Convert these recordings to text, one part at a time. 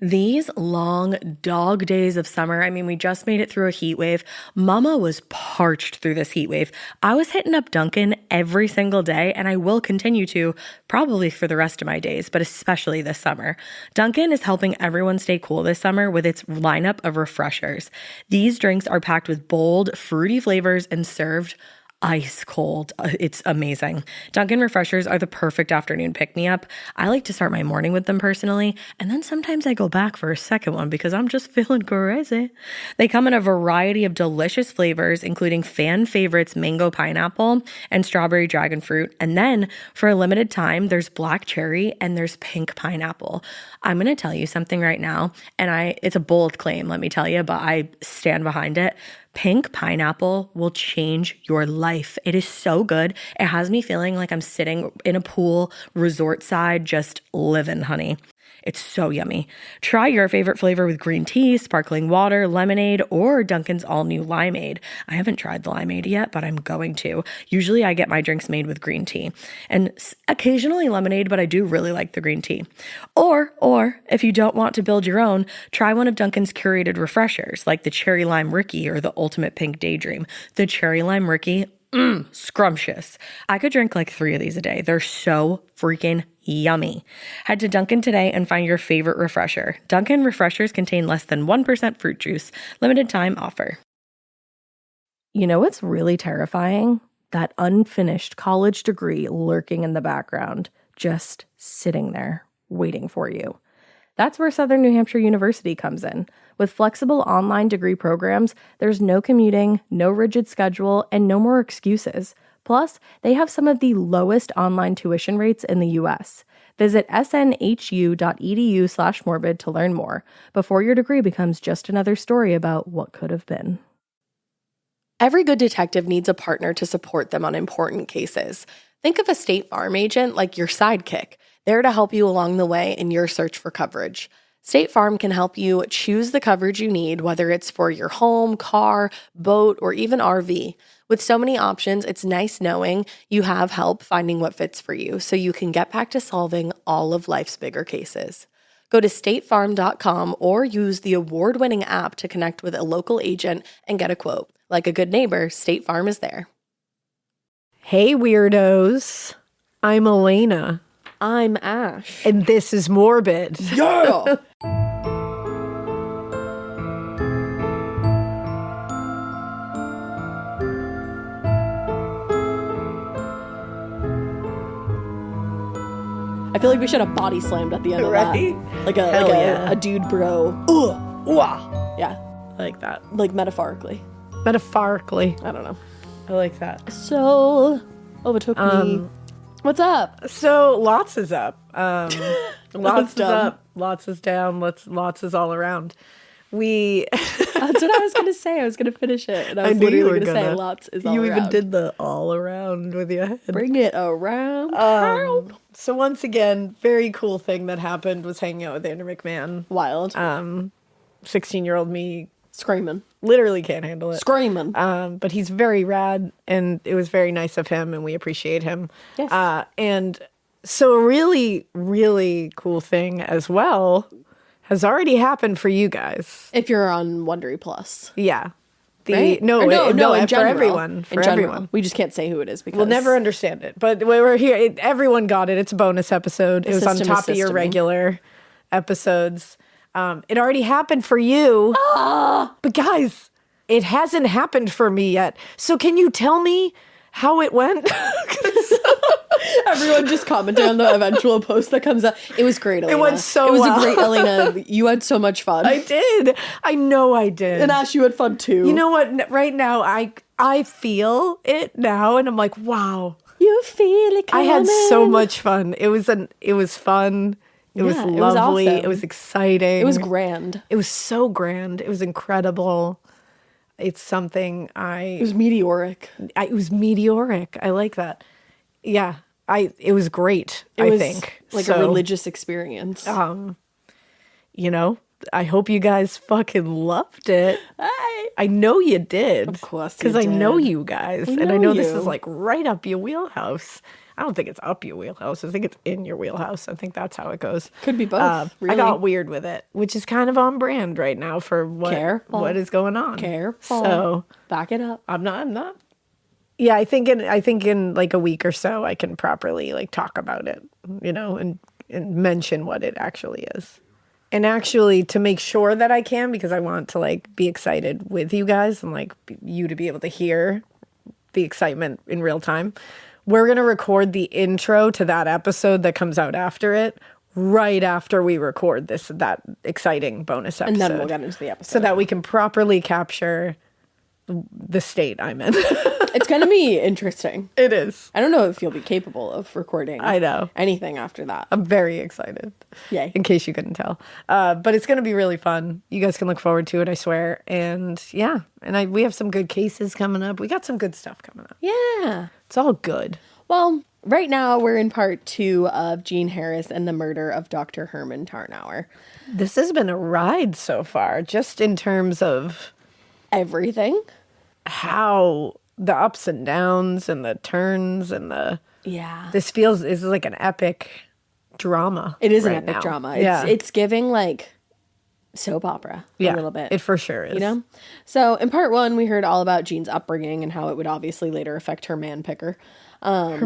These long dog days of summer, I mean, we just made it through a heat wave. Mama was parched through this heat wave. I was hitting up Dunkin' every single day, and I will continue to probably for the rest of my days, but especially this summer. Dunkin' is helping everyone stay cool this summer with its lineup of refreshers. These drinks are packed with bold, fruity flavors and served ice cold. It's amazing. Dunkin' refreshers are the perfect afternoon pick-me-up. I like to start my morning with them personally, and then sometimes I go back for a second one because I'm just feeling crazy. They come in a variety of delicious flavors, including fan favorites mango pineapple and strawberry dragon fruit. And then for a limited time, there's black cherry and there's pink pineapple. I'm going to tell you something right now, and it's a bold claim, let me tell you, but I stand behind it. Pink pineapple will change your life. It is so good. It has me feeling like I'm sitting in a pool, resort side, just living, honey. It's so yummy. Try your favorite flavor with green tea, sparkling water, lemonade, or Dunkin's all-new limeade. I haven't tried the limeade yet, but I'm going to. Usually I get my drinks made with green tea and occasionally lemonade, but I do really like the green tea. Or if you don't want to build your own, try one of Dunkin's curated refreshers like the Cherry Lime Ricky or the Ultimate Pink Daydream. The Cherry Lime Ricky, scrumptious. I could drink like 3 of these a day. They're so freaking yummy. Head to Dunkin' today and find your favorite refresher. Dunkin' refreshers contain less than 1% fruit juice. Limited time offer. You know what's really terrifying? That unfinished college degree lurking in the background, just sitting there waiting for you. That's where Southern New Hampshire University comes in. With flexible online degree programs, there's no commuting, no rigid schedule, and no more excuses. Plus, they have some of the lowest online tuition rates in the U.S. Visit snhu.edu/morbid to learn more before your degree becomes just another story about what could have been. Every good detective needs a partner to support them on important cases. Think of a State Farm agent like your sidekick, there to help you along the way in your search for coverage. State Farm can help you choose the coverage you need, whether it's for your home, car, boat, or even RV. With so many options, it's nice knowing you have help finding what fits for you so you can get back to solving all of life's bigger cases. Go to statefarm.com or use the award-winning app to connect with a local agent and get a quote. Like a good neighbor, State Farm is there. Hey, weirdos. I'm Elena. I'm Ash. And this is Morbid. Yeah! I feel like we should have body slammed at the end of that. Like a dude bro. Wah. Yeah. I like that. Like metaphorically. Metaphorically. I don't know. I like that. So, overtook me. What's up? So, lots is up. Lots is dumb. up. Lots is down. Lots is all around. That's what I was going to say. I was going to finish it. And I was knew you literally were going to say gonna. lots is all You around. even did the all around with your head. Bring it around. So once again, very cool thing that happened was hanging out with Andrew McMahon. Wild. 16-year-old me Screaming. literally can't handle it. Screaming. But he's very rad, and it was very nice of him, and we appreciate him. Yes. And so a really, really cool thing as well has already happened for you guys. If you're on Wondery Plus. Yeah. Right? No, in for general. everyone. For in general. everyone. We just can't say who it is because We'll never understand it. But we're here. Everyone got it. It's a bonus episode. It was on top of your regular episodes. It already happened for you. But guys, it hasn't happened for me yet. So can you tell me how it went? Everyone just commented on the eventual post that comes out. It was great, Elena. It went so It was well. a great, Elena. You had so much fun. I did. I know I did. And Ash, you had fun too. You know what? Right now, I feel it now, and I'm like, wow. You feel it coming. I had so much fun. It was fun. It was lovely. It was awesome. It was exciting. It was grand. It was so grand. It was incredible. It's something It was meteoric. It was meteoric. I like that. Yeah. It was great, I think. Like a religious experience. You know, I hope you guys fucking loved it. I know you did. Of course you because I did. know you guys. And I know this is like right up your wheelhouse. I don't think it's up your wheelhouse. I think it's in your wheelhouse. I think that's how it goes. Could be both. Really. I got weird with it, which is kind of on brand right now for what is going on. Careful. So back it up. I'm not. Yeah, I think in like a week or so I can properly like talk about it, and mention what it actually is. And actually to make sure that I can, because I want to like be excited with you guys and like you to be able to hear the excitement in real time. We're going to record the intro to that episode that comes out after it, right after we record that exciting bonus episode. And then we'll get into the episode. So that we can properly capture the state I'm in. It's going to be interesting. It is. I don't know if you'll be capable of recording anything after that. I'm very excited. Yay. In case you couldn't tell. But it's going to be really fun. You guys can look forward to it, I swear. And yeah, we have some good cases coming up. We got some good stuff coming up. Yeah. It's all good. Well, right now we're in part 2 of Jean Harris and the murder of Dr. Herman Tarnower. This has been a ride so far, just in terms of everything. How the ups and downs and the turns and this is like an epic drama. It is an epic drama. It's giving like soap opera a little bit. It for sure is. So in part 1, we heard all about Jean's upbringing and how it would obviously later affect her man picker. Her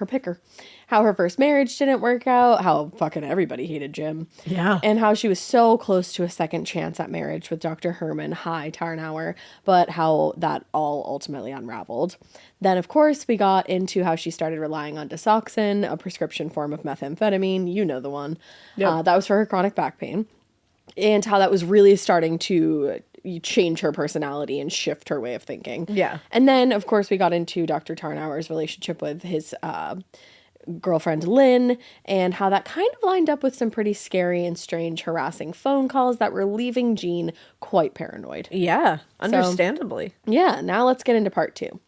picker. How her first marriage didn't work out. How fucking everybody hated Jim. Yeah. And how she was so close to a second chance at marriage with Dr. Herman Tarnower, but how that all ultimately unraveled. Then, of course, we got into how she started relying on Disoxin, a prescription form of methamphetamine. You know the one. Yep. That was for her chronic back pain. And how that was really starting to change her personality and shift her way of thinking. Yeah. And then, of course, we got into Dr. Tarnower's relationship with his girlfriend Lynn, and how that kind of lined up with some pretty scary and strange harassing phone calls that were leaving Jean quite paranoid. Yeah, understandably. So, now let's get into part 2.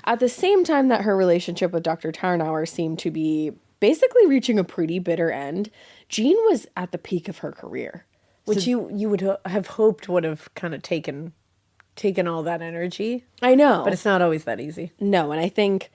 At the same time that her relationship with Dr. Tarnower seemed to be basically reaching a pretty bitter end, Jean was at the peak of her career. Which you would have hoped would have kind of taken all that energy. I know. But it's not always that easy. No, and I think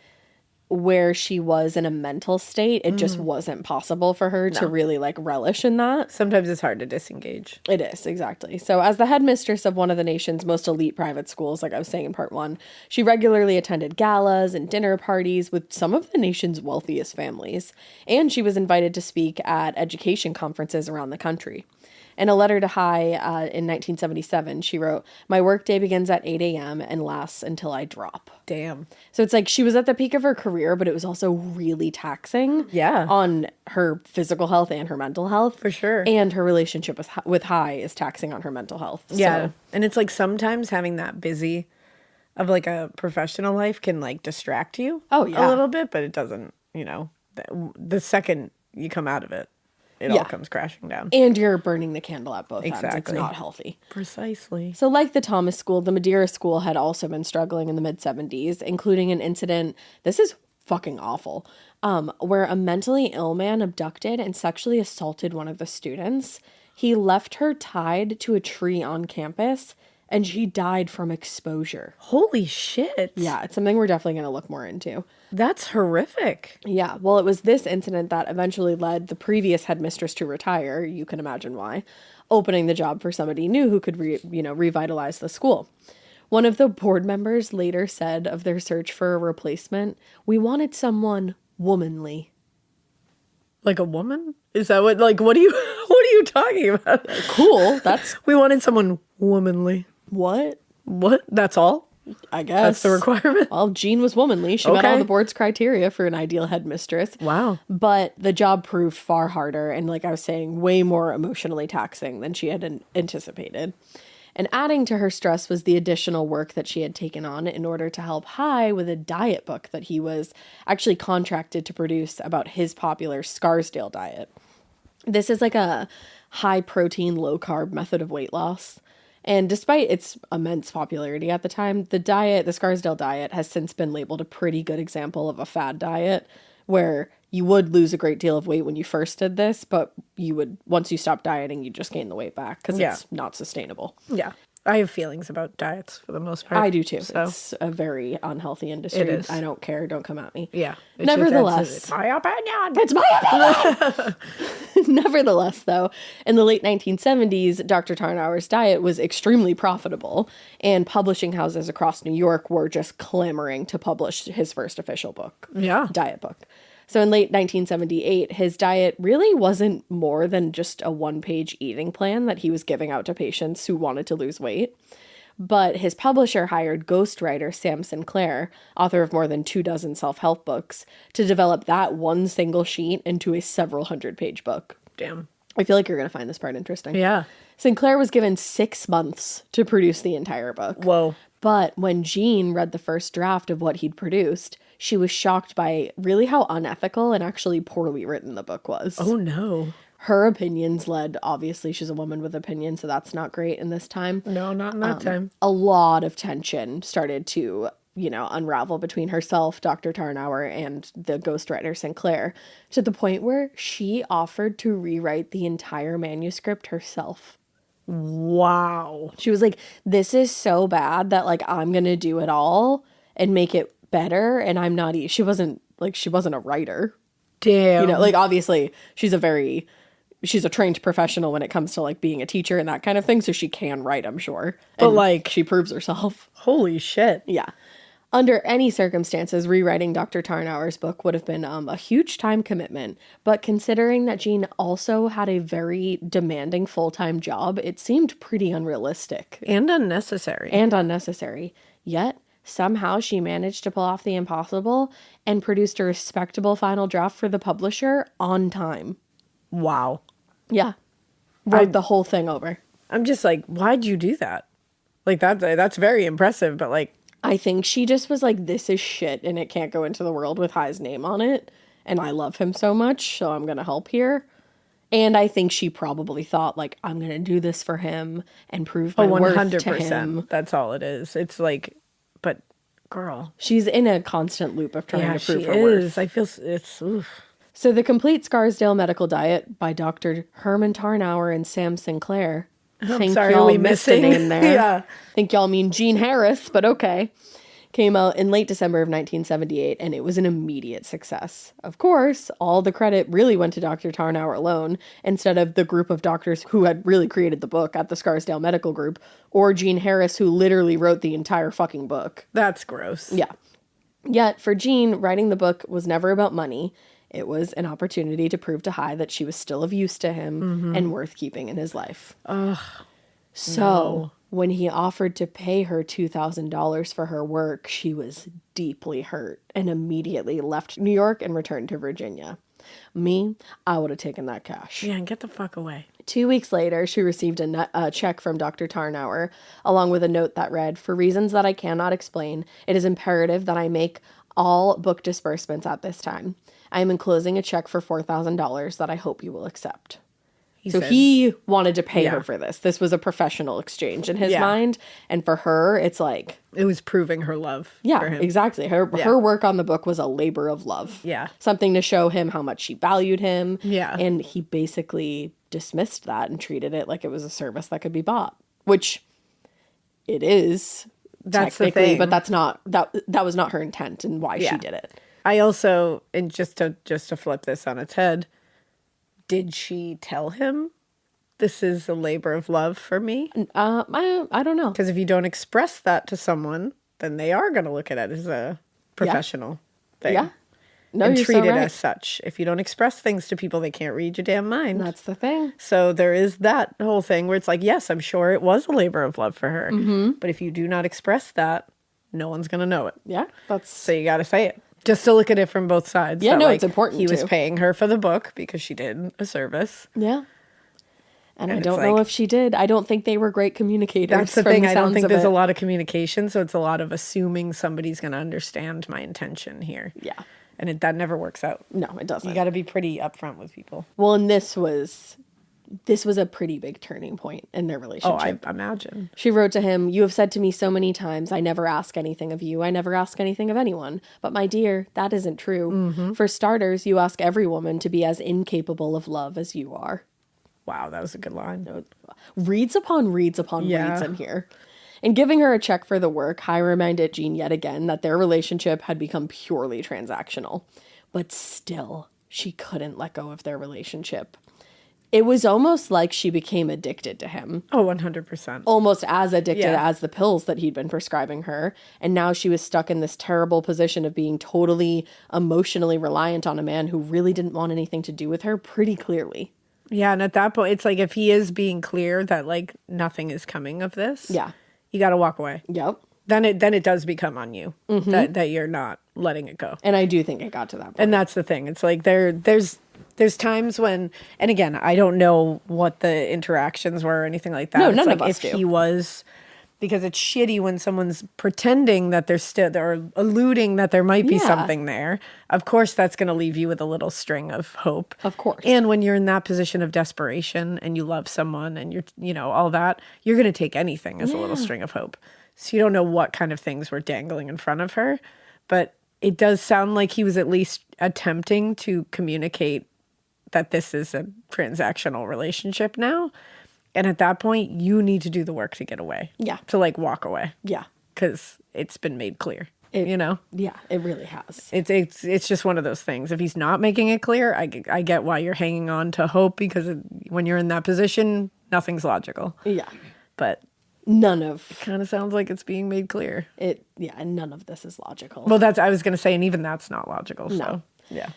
where she was in a mental state, it just wasn't possible for her to really like relish in that. Sometimes it's hard to disengage. It is, exactly. So as the headmistress of one of the nation's most elite private schools, like I was saying in part 1, she regularly attended galas and dinner parties with some of the nation's wealthiest families. And she was invited to speak at education conferences around the country. In a letter to High in 1977, she wrote, "My workday begins at 8 a.m. and lasts until I drop." Damn. So it's like she was at the peak of her career, but it was also really taxing on her physical health and her mental health. For sure. And her relationship with High is taxing on her mental health. Yeah. So. And it's like sometimes having that busy of like a professional life can like distract you a little bit, but it doesn't, the second you come out of it. It all comes crashing down. And you're burning the candle at both ends. It's not healthy. Precisely. So like the Thomas School, the Madeira School had also been struggling in the mid-70s, including an incident, this is fucking awful, where a mentally ill man abducted and sexually assaulted one of the students. He left her tied to a tree on campus, and she died from exposure. Holy shit. Yeah, it's something we're definitely going to look more into. That's horrific. Yeah, well, it was this incident that eventually led the previous headmistress to retire. You can imagine why. Opening the job for somebody new who could, revitalize the school. One of the board members later said of their search for a replacement, "We wanted someone womanly." Like a woman? Is that what are you talking about? Cool. We wanted someone womanly. What? That's all? I guess. That's the requirement? Well, Jean was womanly. She met all the board's criteria for an ideal headmistress. Wow. But the job proved far harder and, like I was saying, way more emotionally taxing than she had anticipated. And adding to her stress was the additional work that she had taken on in order to help High with a diet book that he was actually contracted to produce about his popular Scarsdale diet. This is like a high-protein, low-carb method of weight loss. And despite its immense popularity at the time, the Scarsdale diet, has since been labeled a pretty good example of a fad diet, where you would lose a great deal of weight when you first did this, but once you stop dieting, you just gain the weight back because it's not sustainable. Yeah. I have feelings about diets for the most part. I do too. So. It's a very unhealthy industry. It is. I don't care. Don't come at me. Yeah. Nevertheless. It's my opinion. It's my opinion! Nevertheless, though, in the late 1970s, Dr. Tarnower's diet was extremely profitable, and publishing houses across New York were just clamoring to publish his first official book. Yeah. Diet book. So in late 1978, his diet really wasn't more than just a one-page eating plan that he was giving out to patients who wanted to lose weight. But his publisher hired ghostwriter Sam Sinclair, author of more than 24 self-help books, to develop that one single sheet into a several hundred-page book. Damn. I feel like you're going to find this part interesting. Yeah. Sinclair was given 6 months to produce the entire book. Whoa. But when Jean read the first draft of what he'd produced, she was shocked by really how unethical and actually poorly written the book was. Oh, no. Her opinions led, obviously, she's a woman with opinions, so that's not great in this time. No, not in that time. A lot of tension started to, unravel between herself, Dr. Tarnower, and the ghostwriter Sinclair, to the point where she offered to rewrite the entire manuscript herself. Wow. She was like, this is so bad that, like, I'm going to do it all and make it better, and I'm not... She wasn't a writer. Damn. Obviously, she's a trained professional when it comes to, like, being a teacher and that kind of thing, so she can write, I'm sure. But, and she proves herself. Holy shit. Yeah. Under any circumstances, rewriting Dr. Tarnower's book would have been a huge time commitment, but considering that Jean also had a very demanding full-time job, it seemed pretty unrealistic. And unnecessary. Yet, somehow she managed to pull off the impossible and produced a respectable final draft for the publisher on time. Wow. Yeah. Wrote the whole thing over. I'm just like, why'd you do that? Like, that's very impressive, but like... I think she just was like, this is shit and it can't go into the world with High's name on it. And I love him so much, so I'm going to help here. And I think she probably thought, like, I'm going to do this for him and prove my worth to him. That's all it is. It's like, but girl. She's in a constant loop of trying to prove her worth. I feel it's... Oof. So the Complete Scarsdale Medical Diet by Dr. Herman Tarnower and Sam Sinclair. I'm sorry, we missed a name there. Yeah. Think y'all mean Jean Harris, but okay. Came out in late December of 1978, and it was an immediate success. Of course, all the credit really went to Dr. Tarnower alone, instead of the group of doctors who had really created the book at the Scarsdale Medical Group, or Jean Harris, who literally wrote the entire fucking book. That's gross. Yeah. Yet, for Jean, writing the book was never about money. It was an opportunity to prove to High that she was still of use to him and worth keeping in his life. Ugh. So, when he offered to pay her $2,000 for her work, she was deeply hurt and immediately left New York and returned to Virginia. Me, I would have taken that cash. Yeah, get the fuck away. 2 weeks later, she received a check from Dr. Tarnower, along with a note that read, "For reasons that I cannot explain, it is imperative that I make all book disbursements at this time. I am enclosing a check for $4,000 that I hope you will accept." He wanted to pay her for this. This was a professional exchange in his mind. And for her, it's like... It was proving her love for him. Exactly. Her work on the book was a labor of love. Yeah. Something to show him how much she valued him. Yeah. And he basically dismissed that and treated it like it was a service that could be bought. Which it is, that's the technically, thing. but that's not... That was not her intent and why she did it. I also, and just to flip this on its head... Did she tell him this is a labor of love for me? I don't know. Because if you don't express that to someone, then they are going to look at it as a professional thing. Yeah. No, and you're treat so it right. as such. If you don't express things to people, they can't read your damn mind. That's the thing. So there is that whole thing where it's like, yes, I'm sure it was a labor of love for her. Mm-hmm. But if you do not express that, no one's going to know it. Yeah. So you got to say it. Just to look at it from both sides. Yeah, no, it's important He was paying her for the book because she did a service. Yeah. And I don't know if she did. I don't think they were great communicators. That's the thing. I don't think there's a lot of communication, so it's a lot of assuming somebody's going to understand my intention here. Yeah. And that never works out. No, it doesn't. You got to be pretty upfront with people. Well, and this was a pretty big turning point in their relationship. Oh, I imagine. She wrote to him, "You have said to me so many times, I never ask anything of you. I never ask anything of anyone. But my dear, that isn't true. Mm-hmm. For starters, you ask every woman to be as incapable of love as you are." Wow, that was a good line. Reads upon reads in here. In giving her a check for the work, Hai reminded Jean yet again that their relationship had become purely transactional. But still, she couldn't let go of their relationship. It was almost like she became addicted to him. Oh, 100%. Almost as addicted as the pills that he'd been prescribing her. And now she was stuck in this terrible position of being totally emotionally reliant on a man who really didn't want anything to do with her pretty clearly. Yeah, and at that point, it's like if he is being clear that, like, nothing is coming of this, you got to walk away. Yep. Then it does become on you that you're not letting it go. And I do think it got to that point. And that's the thing. It's like there's times when, and again, I don't know what the interactions were or anything like that. No, it's none like of us do. If he was, because it's shitty when someone's pretending that they're alluding that there might be something there. Of course, that's going to leave you with a little string of hope. Of course. And when you're in that position of desperation and you love someone and you're, all that, you're going to take anything as a little string of hope. So you don't know what kind of things were dangling in front of her, but it does sound like he was at least attempting to communicate that this is a transactional relationship now. And at that point, you need to do the work to get away. Yeah. To like walk away. Yeah. Because it's been made clear, Yeah, it really has. It's just one of those things. If he's not making it clear, I get why you're hanging on to hope, because when you're in that position, nothing's logical. Yeah. But it kind of sounds like it's being made clear. And none of this is logical. Well, I was going to say, and even that's not logical. So, no. Yeah.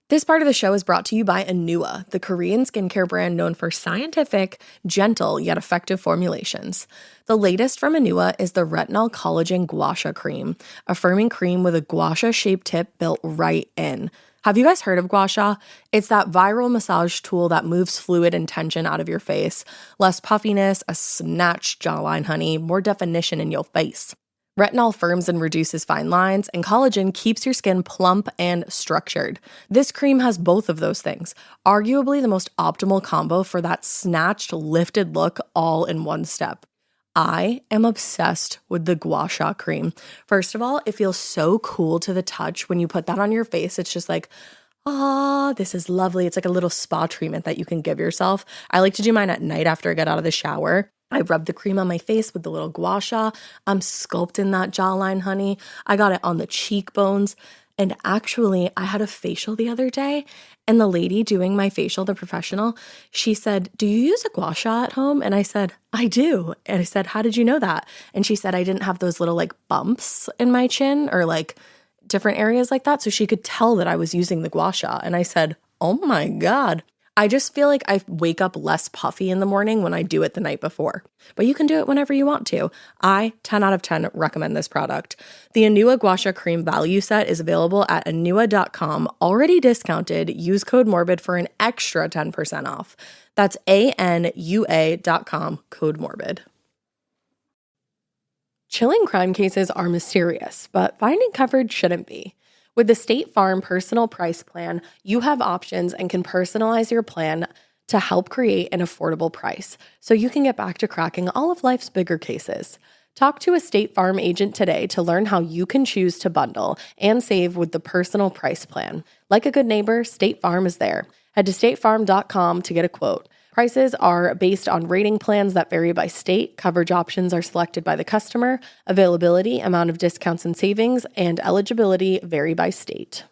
This part of the show is brought to you by Anua, the Korean skincare brand known for scientific, gentle, yet effective formulations. The latest from Anua is the Retinol Collagen Gua Sha Cream, a firming cream with a gua sha-shaped tip built right in. Have you guys heard of gua sha? It's that viral massage tool that moves fluid and tension out of your face. Less puffiness, a snatched jawline, honey, more definition in your face. Retinol firms and reduces fine lines, and collagen keeps your skin plump and structured. This cream has both of those things, arguably the most optimal combo for that snatched, lifted look all in one step. I am obsessed with the Gua Sha cream. First of all, it feels so cool to the touch. When you put that on your face, it's just like, this is lovely. It's like a little spa treatment that you can give yourself. I like to do mine at night after I get out of the shower. I rub the cream on my face with the little gua sha. I'm sculpting that jawline, honey. I got it on the cheekbones. And actually, I had a facial the other day, and the lady doing my facial, the professional, she said, "Do you use a gua sha at home?" And I said, "I do." And I said, "How did you know that?" And she said, "I didn't have those little like bumps in my chin or like different areas like that." So she could tell that I was using the gua sha. And I said, "Oh my God." I just feel like I wake up less puffy in the morning when I do it the night before. But you can do it whenever you want to. I, 10 out of 10, recommend this product. The Anua Gua Sha Cream value set is available at anua.com, already discounted. Use code MORBID for an extra 10% off. That's ANUA.com, code MORBID. Chilling crime cases are mysterious, but finding coverage shouldn't be. With the State Farm Personal Price Plan, you have options and can personalize your plan to help create an affordable price so you can get back to cracking all of life's bigger cases. Talk to a State Farm agent today to learn how you can choose to bundle and save with the Personal Price Plan. Like a good neighbor, State Farm is there. Head to statefarm.com to get a quote. Prices are based on rating plans that vary by state. Coverage options are selected by the customer. Availability, amount of discounts and savings, and eligibility vary by state.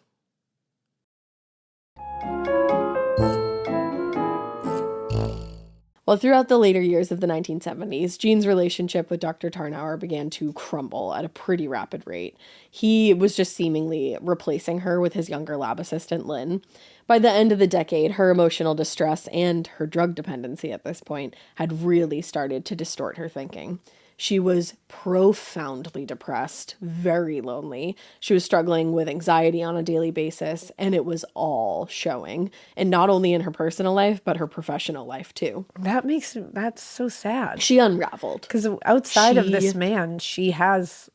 Well, throughout the later years of the 1970s, Jean's relationship with Dr. Tarnower began to crumble at a pretty rapid rate. He was just seemingly replacing her with his younger lab assistant, Lynn. By the end of the decade, her emotional distress and her drug dependency at this point had really started to distort her thinking. She was profoundly depressed, very lonely. She was struggling with anxiety on a daily basis, and it was all showing. And not only in her personal life, but her professional life too. That's so sad. She unraveled. Because outside of this man, she has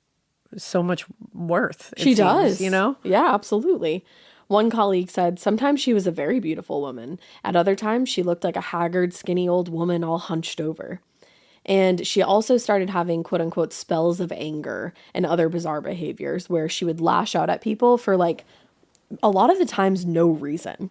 so much worth. She does. You know? Yeah, absolutely. One colleague said, sometimes she was a very beautiful woman. At other times, she looked like a haggard, skinny old woman all hunched over. And she also started having quote unquote spells of anger and other bizarre behaviors where she would lash out at people for like a lot of the times no reason.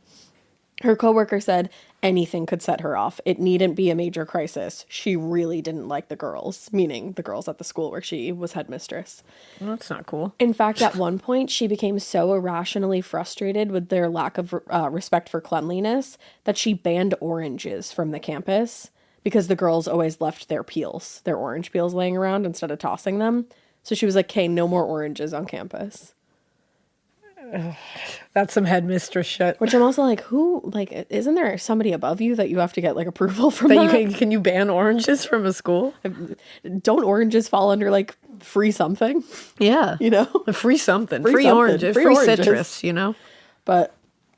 Her coworker said anything could set her off. It needn't be a major crisis. She really didn't like the girls, meaning the girls at the school where she was headmistress. Well, that's not cool. In fact, at one point, she became so irrationally frustrated with their lack of respect for cleanliness that she banned oranges from the campus because the girls always left their peels, their orange peels laying around instead of tossing them. So she was like, okay, no more oranges on campus. That's some headmistress shit. Which I'm also like, who, like, isn't there somebody above you that you have to get, like, approval from that? Can you ban oranges from a school? Don't oranges fall under, like, free something? Yeah. You know? Free something. Free oranges. Free citrus, you know? But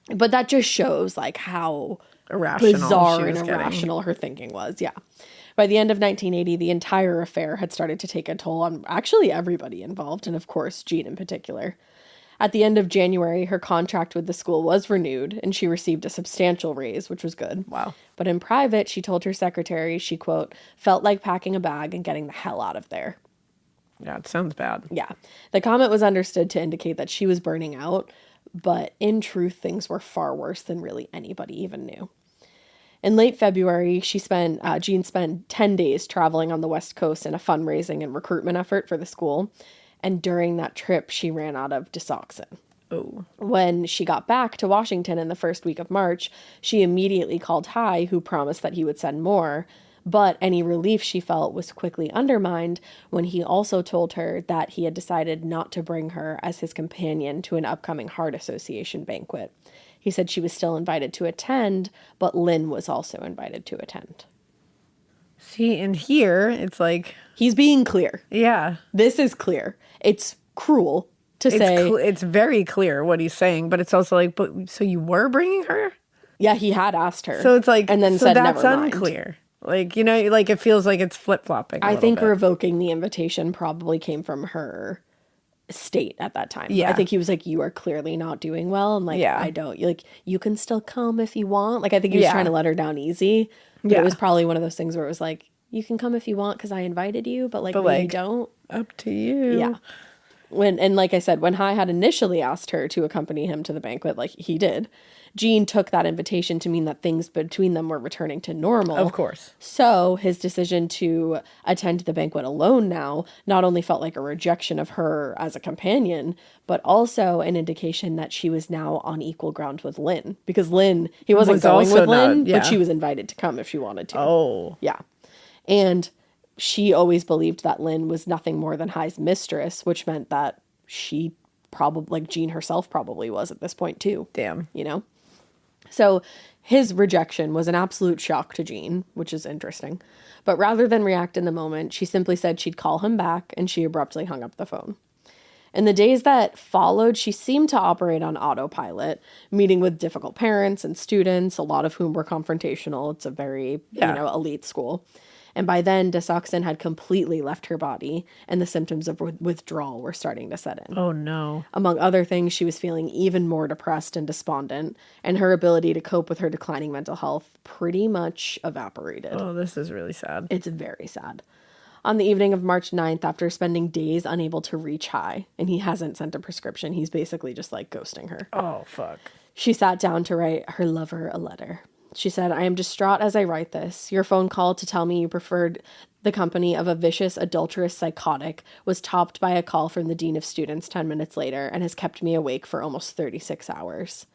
that just shows, like, how bizarre and irrational her thinking was. Yeah. By the end of 1980, the entire affair had started to take a toll on actually everybody involved, and of course, Jean in particular. At the end of January, her contract with the school was renewed, and she received a substantial raise, which was good. Wow. But in private, she told her secretary she, quote, felt like packing a bag and getting the hell out of there. Yeah, it sounds bad. Yeah. The comment was understood to indicate that she was burning out, but in truth, things were far worse than really anybody even knew. In late February, Jean spent 10 days traveling on the West Coast in a fundraising and recruitment effort for the school. And during that trip, she ran out of Desoxin. Oh. When she got back to Washington in the first week of March, she immediately called Hy, who promised that he would send more. But any relief she felt was quickly undermined when he also told her that he had decided not to bring her as his companion to an upcoming Heart Association banquet. He said she was still invited to attend, but Lynn was also invited to attend. See, and here, it's like... He's being clear. Yeah. This is clear. It's cruel to say... It's very clear what he's saying, but it's also like, but so you were bringing her? Yeah, he had asked her. So it's like... And then so said, that's never mind. unclear. Like, you know, like it feels like it's flip-flopping I think revoking the invitation probably came from her state at that time. Yeah. I think he was like, you are clearly not doing well. And like, yeah. I don't... Like, you can still come if you want. Like, I think he was trying to let her down easy. But it was probably one of those things where it was like, you can come if you want because I invited you, but maybe don't. Up to you. Yeah. And like I said, when Hy had initially asked her to accompany him to the banquet, like he did, Jean took that invitation to mean that things between them were returning to normal. Of course. So his decision to attend the banquet alone now not only felt like a rejection of her as a companion, but also an indication that she was now on equal ground with Lynn. Because Lynn, he wasn't going with Lynn, but she was invited to come if she wanted to. Oh. Yeah. And she always believed that Lynn was nothing more than Hy's mistress, which meant that she probably, like Jean herself probably was at this point too. Damn. You know? So his rejection was an absolute shock to Jean, which is interesting. But rather than react in the moment, she simply said she'd call him back, and she abruptly hung up the phone. In the days that followed, she seemed to operate on autopilot, meeting with difficult parents and students, a lot of whom were confrontational. It's a very, elite school. And by then, Desoxin had completely left her body, and the symptoms of withdrawal were starting to set in. Oh, no. Among other things, she was feeling even more depressed and despondent, and her ability to cope with her declining mental health pretty much evaporated. Oh, this is really sad. It's very sad. On the evening of March 9th, after spending days unable to reach Hy, and he hasn't sent a prescription, he's basically just like ghosting her. Oh, fuck. She sat down to write her lover a letter. She said, I am distraught as I write this. Your phone call to tell me you preferred the company of a vicious, adulterous psychotic was topped by a call from the dean of students 10 minutes later and has kept me awake for almost 36 hours.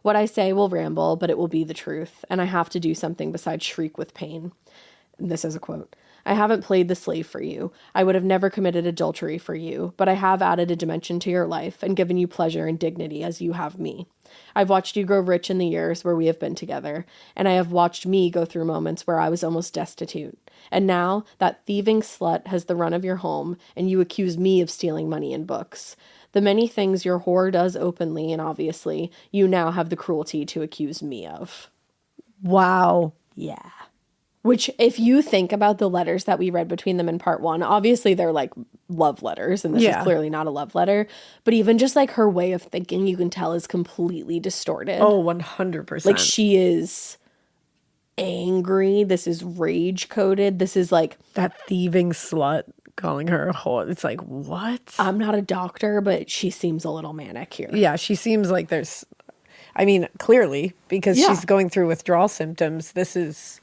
What I say will ramble, but it will be the truth, and I have to do something besides shriek with pain. And this is a quote. I haven't played the slave for you. I would have never committed adultery for you, but I have added a dimension to your life and given you pleasure and dignity as you have me. I've watched you grow rich in the years where we have been together, and I have watched me go through moments where I was almost destitute. And now that thieving slut has the run of your home, and you accuse me of stealing money and books. The many things your whore does openly and obviously, you now have the cruelty to accuse me of. Wow. Yeah. Which, if you think about the letters that we read between them in part one, obviously they're like love letters, and this is clearly not a love letter. But even just like her way of thinking, you can tell is completely distorted. Oh, 100%. Like she is angry. This is rage coded. This is like that thieving slut calling her a whore. It's like, what? I'm not a doctor, but she seems a little manic here. Yeah, she seems like there's, I mean, clearly, because she's going through withdrawal symptoms, this is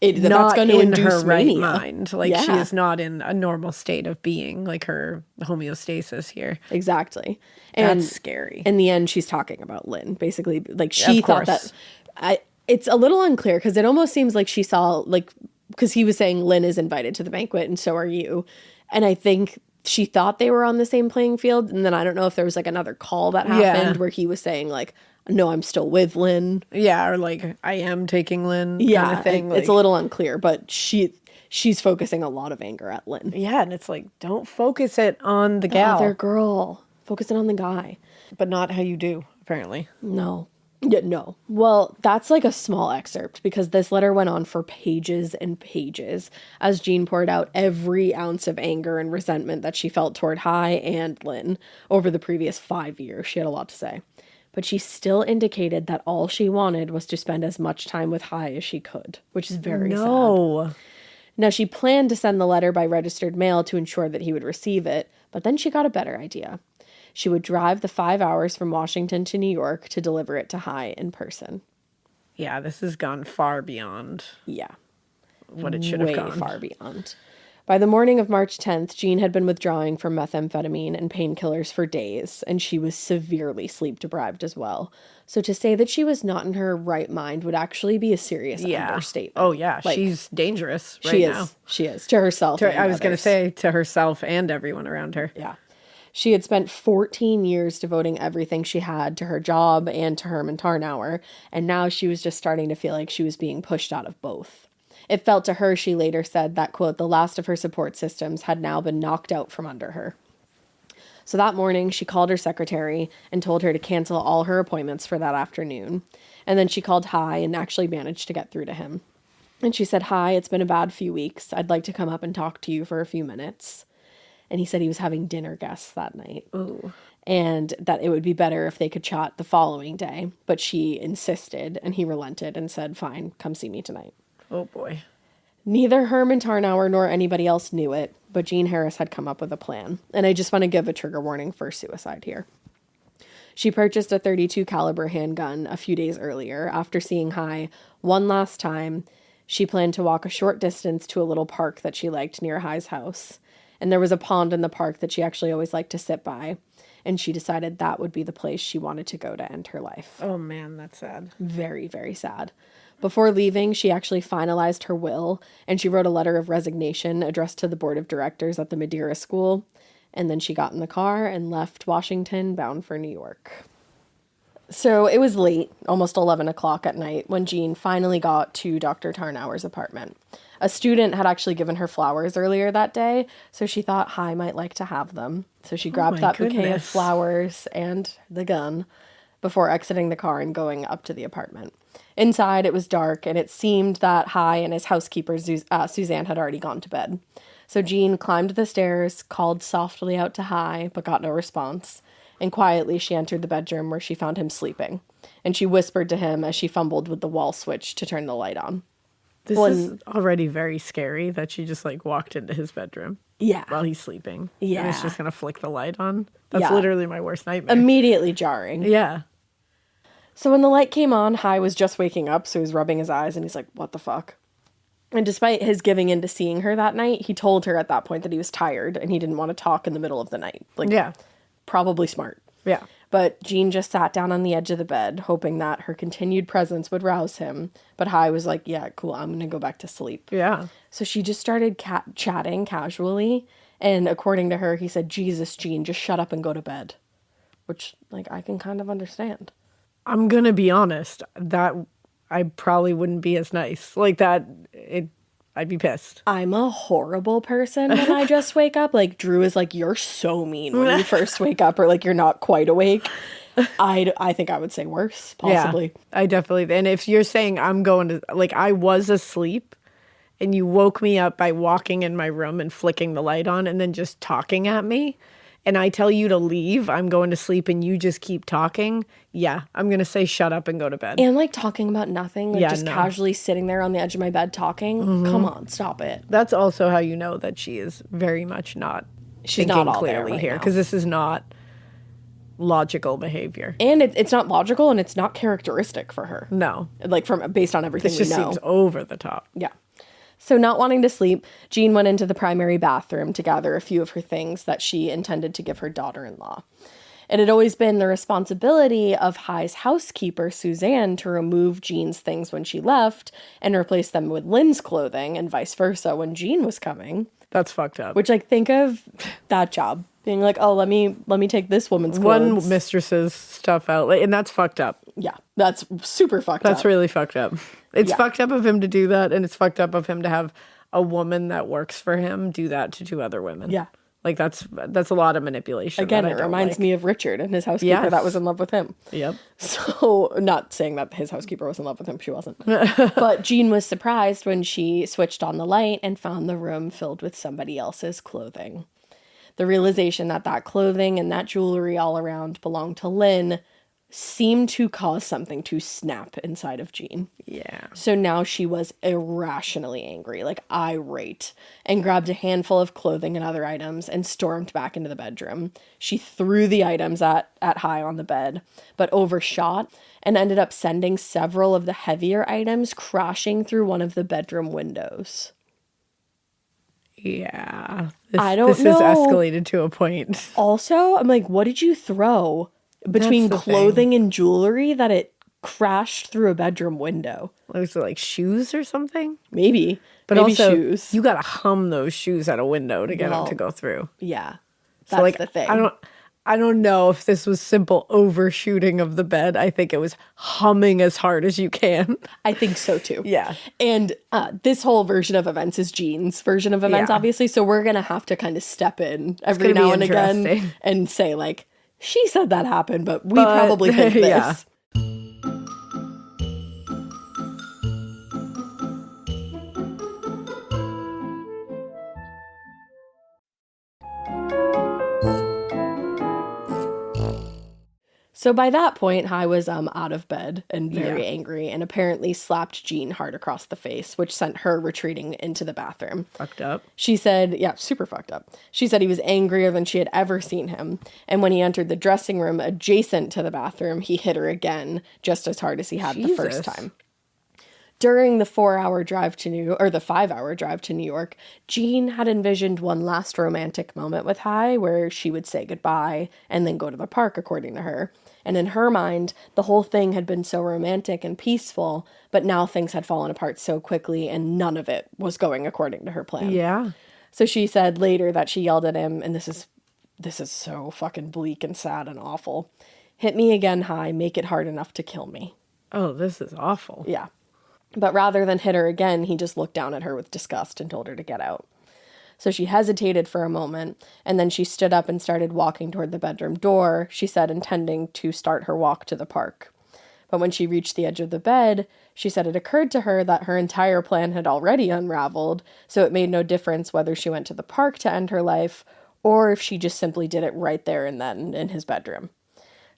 not going to in induce her right mania. mind. Like, she is not in a normal state of being, like her homeostasis here. Exactly. And that's scary. In the end, she's talking about Lynn. Basically, like, she thought that... it's a little unclear, because it almost seems like she saw, like... Because he was saying Lynn is invited to the banquet and so are you. And I think she thought they were on the same playing field. And then I don't know if there was like another call that happened where he was saying like, no, I'm still with Lynn. Yeah, or like, I am taking Lynn kind of thing. It's a little unclear, but she's focusing a lot of anger at Lynn. Yeah, and it's like, don't focus it on the gal. The other girl. Focus it on the guy. But not how you do, apparently. No. Yeah, no. Well, that's like a small excerpt because this letter went on for pages and pages as Jean poured out every ounce of anger and resentment that she felt toward Hai and Lynn over the previous 5 years. She had a lot to say. But she still indicated that all she wanted was to spend as much time with Hai as she could, which is very sad. Now, she planned to send the letter by registered mail to ensure that he would receive it, but then she got a better idea. She would drive the 5 hours from Washington to New York to deliver it to Hai in person. Yeah, this has gone far beyond what it should have gone. Way far beyond. By the morning of March 10th, Jean had been withdrawing from methamphetamine and painkillers for days, and she was severely sleep-deprived as well. So to say that she was not in her right mind would actually be a serious understatement. Oh, yeah. Like, she's dangerous right now. She is. To herself I was going to say to herself and everyone around her. Yeah. She had spent 14 years devoting everything she had to her job and to Herman Tarnower, and now she was just starting to feel like she was being pushed out of both. It felt to her, she later said, that, quote, the last of her support systems had now been knocked out from under her. So that morning, she called her secretary and told her to cancel all her appointments for that afternoon. And then she called Hai and actually managed to get through to him. And she said, "Hi, it's been a bad few weeks. I'd like to come up and talk to you for a few minutes." And he said he was having dinner guests that night. Ooh. And that it would be better if they could chat the following day. But she insisted, and he relented and said, "Fine, come see me tonight." Oh, boy. Neither Herman Tarnower nor anybody else knew it, but Jean Harris had come up with a plan. And I just want to give a trigger warning for suicide here. She purchased a .32 caliber handgun a few days earlier. After seeing Hai one last time, she planned to walk a short distance to a little park that she liked near Hai's house. And there was a pond in the park that she actually always liked to sit by. And she decided that would be the place she wanted to go to end her life. Oh, man, that's sad. Very, very sad. Before leaving, she actually finalized her will, and she wrote a letter of resignation addressed to the board of directors at the Madeira School. And then she got in the car and left Washington, bound for New York. So it was late, almost 11 o'clock at night, when Jean finally got to Dr. Tarnower's apartment. A student had actually given her flowers earlier that day, so she thought Hai might like to have them. So she grabbed that bouquet of flowers and the gun before exiting the car and going up to the apartment. Inside, it was dark, and it seemed that Hai and his housekeeper, Suzanne, had already gone to bed. So Jean climbed the stairs, called softly out to Hai, but got no response. And quietly, she entered the bedroom where she found him sleeping. And she whispered to him as she fumbled with the wall switch to turn the light on. This is already very scary that she just, like, walked into his bedroom. Yeah. While he's sleeping. Yeah. And it's just going to flick the light on. That's literally my worst nightmare. Immediately jarring. Yeah. So when the light came on, Hai was just waking up, so he was rubbing his eyes, and he's like, "What the fuck?" And despite his giving in to seeing her that night, he told her at that point that he was tired, and he didn't want to talk in the middle of the night. Like, yeah. Probably smart. Yeah. But Jean just sat down on the edge of the bed, hoping that her continued presence would rouse him. But Hai was like, "Yeah, cool, I'm going to go back to sleep." Yeah. So she just started chatting casually. And according to her, he said, "Jesus, Jean, just shut up and go to bed." Which, like, I can kind of understand. I'm going to be honest. That I probably wouldn't be as nice. Like that, I'd be pissed. I'm a horrible person when I just wake up. Like, Drew is like, "You're so mean when you first wake up," or like, "You're not quite awake." I think I would say worse, possibly. Yeah, I definitely. And if you're saying I'm going to, like, I was asleep and you woke me up by walking in my room and flicking the light on and then just talking at me and I tell you to leave, I'm going to sleep, and you just keep talking, yeah, I'm going to say shut up and go to bed. And like talking about nothing, like just casually sitting there on the edge of my bed talking. Come on, stop it. That's also how you know that she is very much not She's thinking not all clearly there here, because this is not logical behavior. And it's not logical, and it's not characteristic for her. No. Like based on everything This we just know. seems over the top. Yeah. So not wanting to sleep, Jean went into the primary bathroom to gather a few of her things that she intended to give her daughter-in-law. It had always been the responsibility of High's housekeeper, Suzanne, to remove Jean's things when she left and replace them with Lynn's clothing, and vice versa when Jean was coming. That's fucked up. Which, like, think of that job. Being like, oh, let me take this woman's clothes. One mistress's stuff out. And that's fucked up. Yeah, that's super fucked up. That's really fucked up. It's fucked up of him to do that, and it's fucked up of him to have a woman that works for him do that to two other women. Yeah. Like, that's a lot of manipulation. Again, it reminds me of Richard and his housekeeper that was in love with him. Yep. So, not saying that his housekeeper was in love with him, she wasn't. But Jean was surprised when she switched on the light and found the room filled with somebody else's clothing. The realization that clothing and that jewelry all around belonged to Lynn seemed to cause something to snap inside of Jean. Yeah. So now she was irrationally angry, like irate, and grabbed a handful of clothing and other items and stormed back into the bedroom. She threw the items at High on the bed, but overshot and ended up sending several of the heavier items crashing through one of the bedroom windows. Yeah. I don't know. This has escalated to a point. Also, I'm like, what did you throw between clothing and jewelry that it crashed through a bedroom window? Was it like shoes or something? Maybe. But Maybe also, shoes. you gotta hum those shoes at a window to get them to go through. Yeah. So That's like, the thing. I don't know if this was simple overshooting of the bed. I think it was humming as hard as you can. I think so too. Yeah. And this whole version of events is Jean's version of events, obviously. So we're going to have to kind of step in every now and again and say, like, she said that happened, but we probably think this. Yeah. So by that point, High was out of bed and very angry, and apparently slapped Jean hard across the face, which sent her retreating into the bathroom. Fucked up. She said, super fucked up. She said he was angrier than she had ever seen him, and when he entered the dressing room adjacent to the bathroom, he hit her again, just as hard as he had the first time. During the 5-hour drive to New York, Jean had envisioned one last romantic moment with High where she would say goodbye and then go to the park, according to her. And in her mind, the whole thing had been so romantic and peaceful, but now things had fallen apart so quickly and none of it was going according to her plan. Yeah. So she said later that she yelled at him, and this is so fucking bleak and sad and awful. "Hit me again, High, make it hard enough to kill me." Oh, this is awful. Yeah. But rather than hit her again, he just looked down at her with disgust and told her to get out. So she hesitated for a moment, and then she stood up and started walking toward the bedroom door, she said, intending to start her walk to the park. But when she reached the edge of the bed, she said it occurred to her that her entire plan had already unraveled, so it made no difference whether she went to the park to end her life, or if she just simply did it right there and then in his bedroom.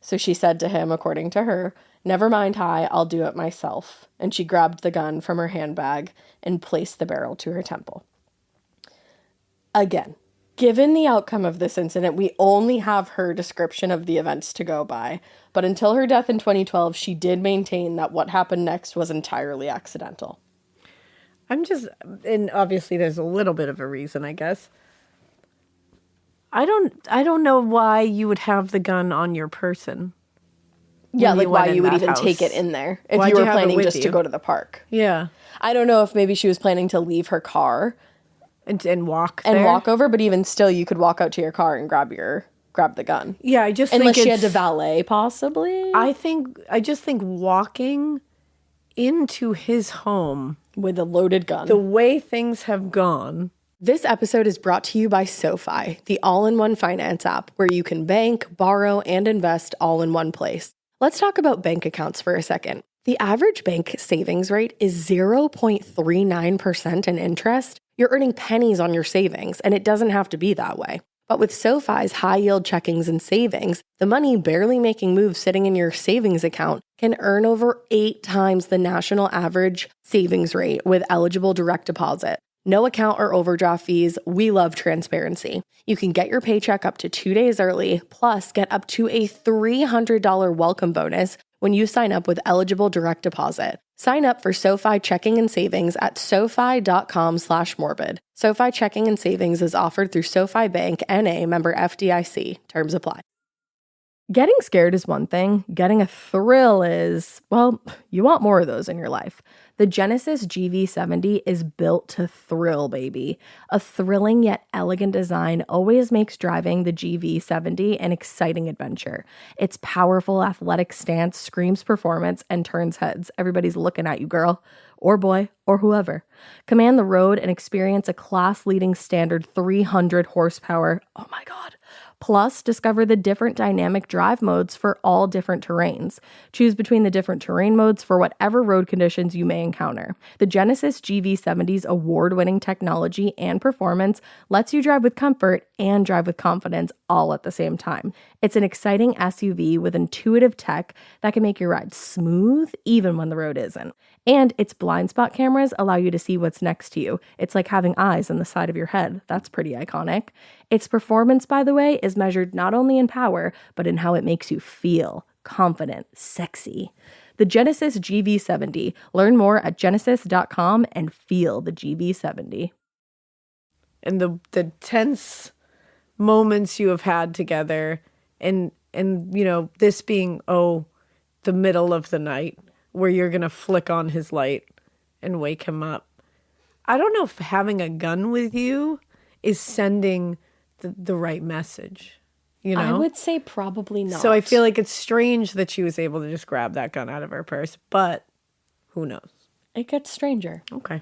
So she said to him, according to her, "Never mind, High, I'll do it myself." And she grabbed the gun from her handbag and placed the barrel to her temple. Again, given the outcome of this incident, we only have her description of the events to go by. But until her death in 2012, she did maintain that what happened next was entirely accidental. And obviously there's a little bit of a reason, I guess. I don't know why you would have the gun on your person. Yeah, like why you would even take it in there if you were planning just to go to the park. Yeah. I don't know if maybe she was planning to leave her car and walk there. And walk over, but even still, you could walk out to your car and grab the gun. Yeah, I just unless think she had to valet, possibly. I just think walking into his home with a loaded gun. The way things have gone. This episode is brought to you by SoFi, the all-in-one finance app where you can bank, borrow, and invest all in one place. Let's talk about bank accounts for a second. The average bank savings rate is 0.39% in interest. You're earning pennies on your savings, and it doesn't have to be that way. But with SoFi's high-yield checkings and savings, the money barely making moves sitting in your savings account can earn over 8 times the national average savings rate with eligible direct deposit. No account or overdraft fees. We love transparency. You can get your paycheck up to 2 days early, plus get up to a $300 welcome bonus when you sign up with eligible direct deposit. Sign up for SoFi checking and savings at SoFi.com/morbid. SoFi checking and savings is offered through SoFi Bank, N.A., member FDIC. Terms apply. Getting scared is one thing. Getting a thrill is, well, you want more of those in your life. The Genesis GV70 is built to thrill, baby. A thrilling yet elegant design always makes driving the GV70 an exciting adventure. Its powerful athletic stance screams performance and turns heads. Everybody's looking at you, girl, or boy, or whoever. Command the road and experience a class-leading standard 300 horsepower. Oh my God. Plus, discover the different dynamic drive modes for all different terrains. Choose between the different terrain modes for whatever road conditions you may encounter. The Genesis GV70's award-winning technology and performance lets you drive with comfort and drive with confidence all at the same time. It's an exciting SUV with intuitive tech that can make your ride smooth even when the road isn't. And its blind spot cameras allow you to see what's next to you. It's like having eyes on the side of your head. That's pretty iconic. Its performance, by the way, is measured not only in power, but in how it makes you feel confident, sexy. The Genesis GV70. Learn more at genesis.com and feel the GV70. And the tense moments you have had together, and you know, this being, the middle of the night, where you're going to flick on his light and wake him up. I don't know if having a gun with you is sending the right message, you know? I would say probably not. So I feel like it's strange that she was able to just grab that gun out of her purse, but who knows? It gets stranger. Okay.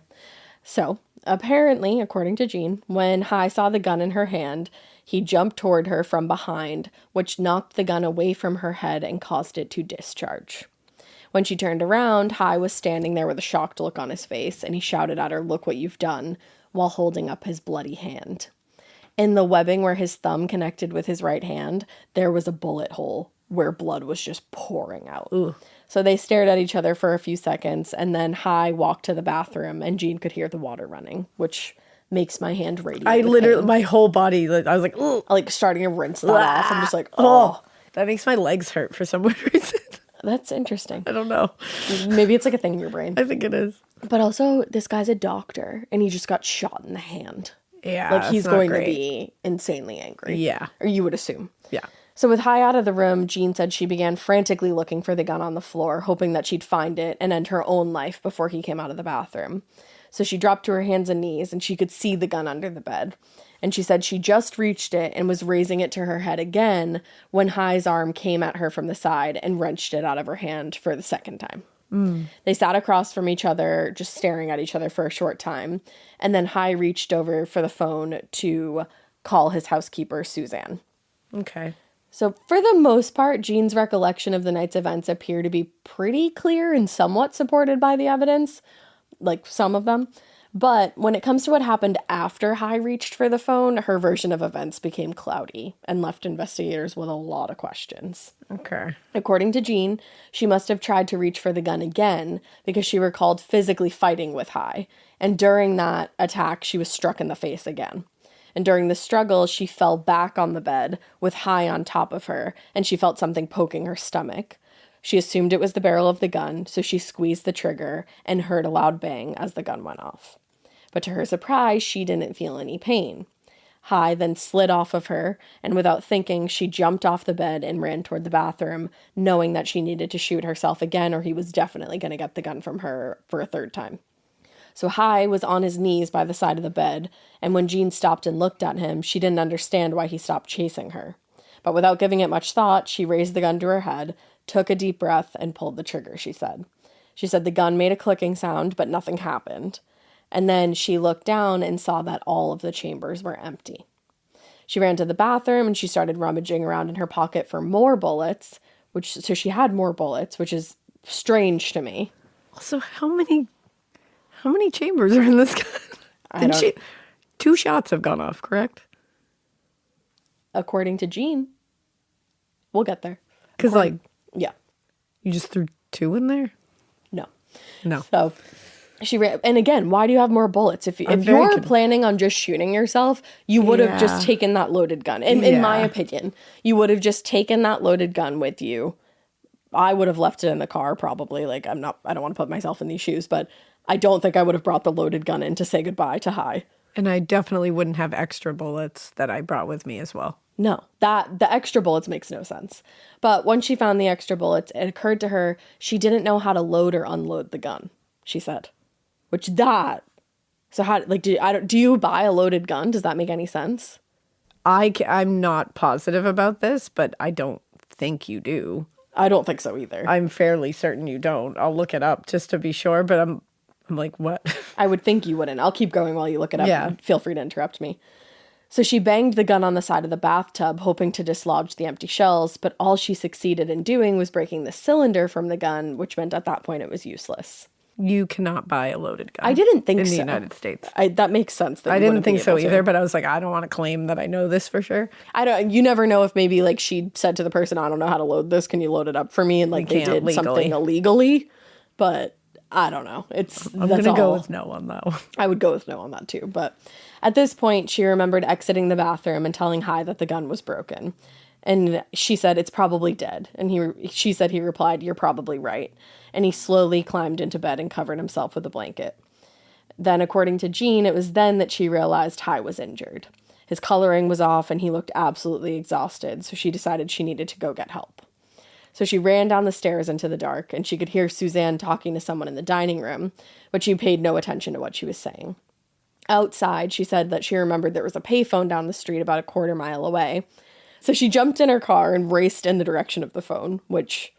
So, apparently, according to Jean, when Hai saw the gun in her hand, he jumped toward her from behind, which knocked the gun away from her head and caused it to discharge. When she turned around, Hai was standing there with a shocked look on his face, and he shouted at her, "Look what you've done," while holding up his bloody hand. In the webbing where his thumb connected with his right hand, there was a bullet hole where blood was just pouring out. Ooh. So they stared at each other for a few seconds, and then Hai walked to the bathroom, and Jean could hear the water running, which makes my hand radiate. I literally, my whole body, I was like, ooh. Like starting to rinse that off. I'm just like, oh. That makes my legs hurt for some weird reason. That's interesting. I don't know. Maybe it's like a thing in your brain. I think it is. But also, this guy's a doctor, and he just got shot in the hand. Yeah, like he's going to be insanely angry. Yeah. Or you would assume. Yeah. So with Hai out of the room, Jean said she began frantically looking for the gun on the floor, hoping that she'd find it and end her own life before he came out of the bathroom. So she dropped to her hands and knees, and she could see the gun under the bed. And she said she just reached it and was raising it to her head again when Hai's arm came at her from the side and wrenched it out of her hand for the second time. They sat across from each other, just staring at each other for a short time. And then Hai reached over for the phone to call his housekeeper, Suzanne. Okay. So for the most part, Jean's recollection of the night's events appear to be pretty clear and somewhat supported by the evidence, like some of them. But when it comes to what happened after Hai reached for the phone, her version of events became cloudy and left investigators with a lot of questions. Okay. According to Jean, she must have tried to reach for the gun again because she recalled physically fighting with Hai. And during that attack, she was struck in the face again. And during the struggle, she fell back on the bed with Hai on top of her, and she felt something poking her stomach. She assumed it was the barrel of the gun, so she squeezed the trigger and heard a loud bang as the gun went off. But to her surprise, she didn't feel any pain. Hai then slid off of her, and without thinking, she jumped off the bed and ran toward the bathroom, knowing that she needed to shoot herself again or he was definitely going to get the gun from her for a third time. So Hai was on his knees by the side of the bed, and when Jean stopped and looked at him, she didn't understand why he stopped chasing her. But without giving it much thought, she raised the gun to her head, took a deep breath, and pulled the trigger, she said. She said the gun made a clicking sound, but nothing happened. And then she looked down and saw that all of the chambers were empty. She ran to the bathroom and she started rummaging around in her pocket for more bullets, so she had more bullets, which is strange to me. Also, how many chambers are in this gun? 2 shots have gone off, correct? according to Jean, we'll get there. Because, Yeah. you just threw 2 in there? No. So she ran. And again, why do you have more bullets? If you're planning on just shooting yourself, you would have just taken that loaded gun. In my opinion, you would have just taken that loaded gun with you. I would have left it in the car probably. I don't want to put myself in these shoes, but I don't think I would have brought the loaded gun in to say goodbye to Hai. And I definitely wouldn't have extra bullets that I brought with me as well. No, the extra bullets makes no sense. But once she found the extra bullets, it occurred to her she didn't know how to load or unload the gun, she said. So how, do you buy a loaded gun? Does that make any sense? I'm not positive about this, but I don't think you do. I don't think so either. I'm fairly certain you don't. I'll look it up just to be sure, but I'm like, what? I would think you wouldn't. I'll keep going while you look it up. Yeah. Feel free to interrupt me. So she banged the gun on the side of the bathtub, hoping to dislodge the empty shells, but all she succeeded in doing was breaking the cylinder from the gun, which meant at that point it was useless. You cannot buy a loaded gun. I didn't think so. In the United States. That makes sense. I didn't think so either, but I was like, I don't want to claim that I know this for sure. You never know if maybe she said to the person, I don't know how to load this. Can you load it up for me? And they did something illegally, but I don't know. I'm going to go with no on that one. I would go with no on that too. But at this point, she remembered exiting the bathroom and telling Hai that the gun was broken. And she said, it's probably dead. And she said he replied, you're probably right. And he slowly climbed into bed and covered himself with a blanket. Then, according to Jean, it was then that she realized Hai was injured. His coloring was off and he looked absolutely exhausted, so she decided she needed to go get help. So she ran down the stairs into the dark, and she could hear Suzanne talking to someone in the dining room, but she paid no attention to what she was saying. Outside, she said that she remembered there was a payphone down the street about a quarter mile away. So she jumped in her car and raced in the direction of the phone, which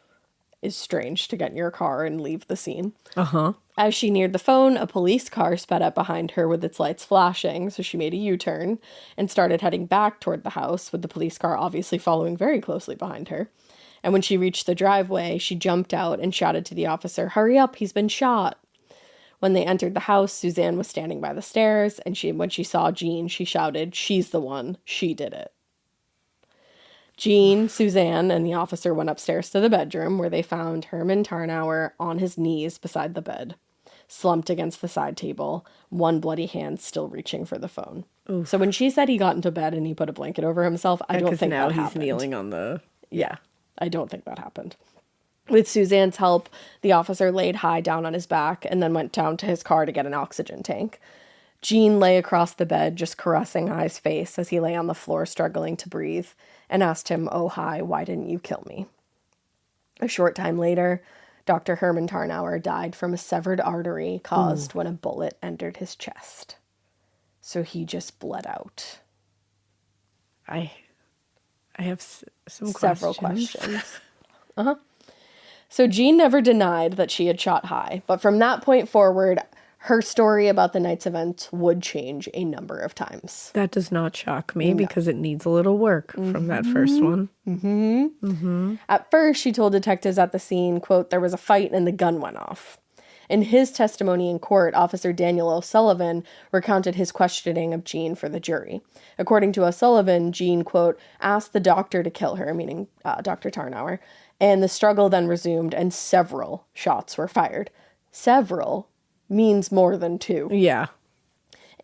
is strange to get in your car and leave the scene. Uh-huh. As she neared the phone, a police car sped up behind her with its lights flashing, so she made a U-turn and started heading back toward the house, with the police car obviously following very closely behind her. And when she reached the driveway, she jumped out and shouted to the officer, "Hurry up, he's been shot." When they entered the house, Suzanne was standing by the stairs, and when she saw Jean, she shouted, "She's the one. She did it." Jean, Suzanne, and the officer went upstairs to the bedroom, where they found Herman Tarnower on his knees beside the bed, slumped against the side table, one bloody hand still reaching for the phone. Oof. So when she said he got into bed and he put a blanket over himself, I don't think that happened. Now he's kneeling on the... Yeah, I don't think that happened. With Suzanne's help, the officer laid Hai down on his back and then went down to his car to get an oxygen tank. Jean lay across the bed, just caressing Hai's face as he lay on the floor struggling to breathe, and asked him, "Oh, Hai, why didn't you kill me?" A short time later, Dr. Herman Tarnower died from a severed artery caused when a bullet entered his chest. So he just bled out. I have some Several questions. Uh-huh. So Jean never denied that she had shot Hai, but from that point forward, her story about the night's events would change a number of times. That does not shock me because it needs a little work from that first one. Mm-hmm. Mm-hmm. At first, she told detectives at the scene, quote, "There was a fight and the gun went off." In his testimony in court, Officer Daniel O'Sullivan recounted his questioning of Jean for the jury. According to O'Sullivan, Jean, quote, asked the doctor to kill her, meaning Dr. Tarnower, and the struggle then resumed and several shots were fired. Several means more than two. Yeah.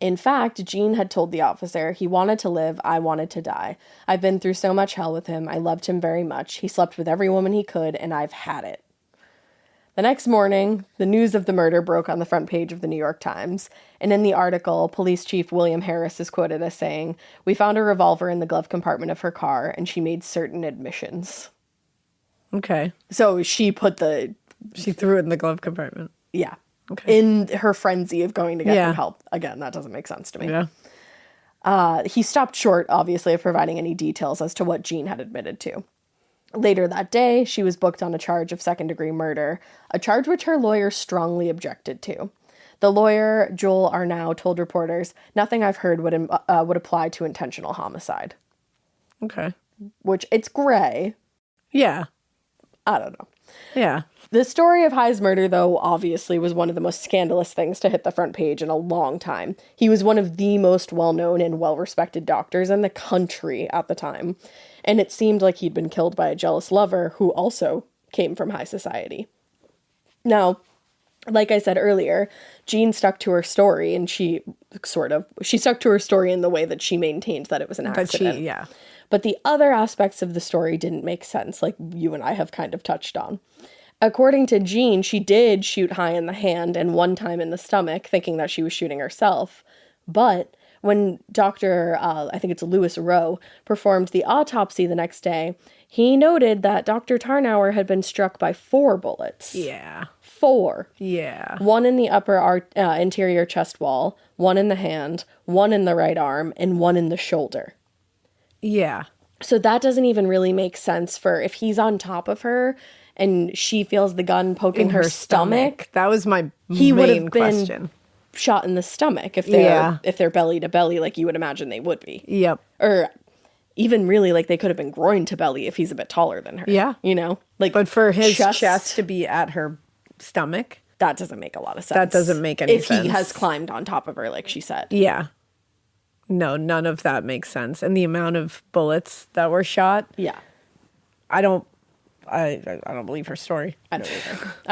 In fact, Jean had told the officer, "He wanted to live, I wanted to die. I've been through so much hell with him, I loved him very much. He slept with every woman he could, and I've had it." The next morning, the news of the murder broke on the front page of the New York Times, and in the article, Police Chief William Harris is quoted as saying, "We found a revolver in the glove compartment of her car, and she made certain admissions." Okay. So she threw it in the glove compartment. Yeah. Okay. In her frenzy of going to get them help. Again, that doesn't make sense to me. Yeah. He stopped short, obviously, of providing any details as to what Jean had admitted to. Later that day, she was booked on a charge of second-degree murder, a charge which her lawyer strongly objected to. The lawyer, Joel Arnau, told reporters, "Nothing I've heard would apply to intentional homicide." Okay. Which, it's gray. Yeah. I don't know. Yeah. The story of High's murder, though, obviously was one of the most scandalous things to hit the front page in a long time. He was one of the most well-known and well-respected doctors in the country at the time, and it seemed like he'd been killed by a jealous lover who also came from high society. Now, like I said earlier, Jean stuck to her story, and she stuck to her story in the way that she maintained that it was an accident. But the other aspects of the story didn't make sense, like you and I have kind of touched on. According to Jean, she did shoot High in the hand and one time in the stomach, thinking that she was shooting herself. But when Dr. I think it's Lewis Rowe, performed the autopsy the next day, he noted that Dr. Tarnower had been struck by 4 bullets. Yeah. 4. Yeah. 1 in the upper interior chest wall, 1 in the hand, 1 in the right arm, and 1 in the shoulder. Yeah. So that doesn't even really make sense for if he's on top of her and she feels the gun poking her stomach. That was my he would main have been question. Shot in the stomach if they're belly to belly, like you would imagine they would be. Yep. Or even really like they could have been groin to belly if he's a bit taller than her. Yeah. You know? Like, but for his chest to be at her stomach, that doesn't make a lot of sense. That doesn't make any sense. If he has climbed on top of her, like she said. Yeah. No, none of that makes sense. And the amount of bullets that were shot. Yeah. I don't believe her story. I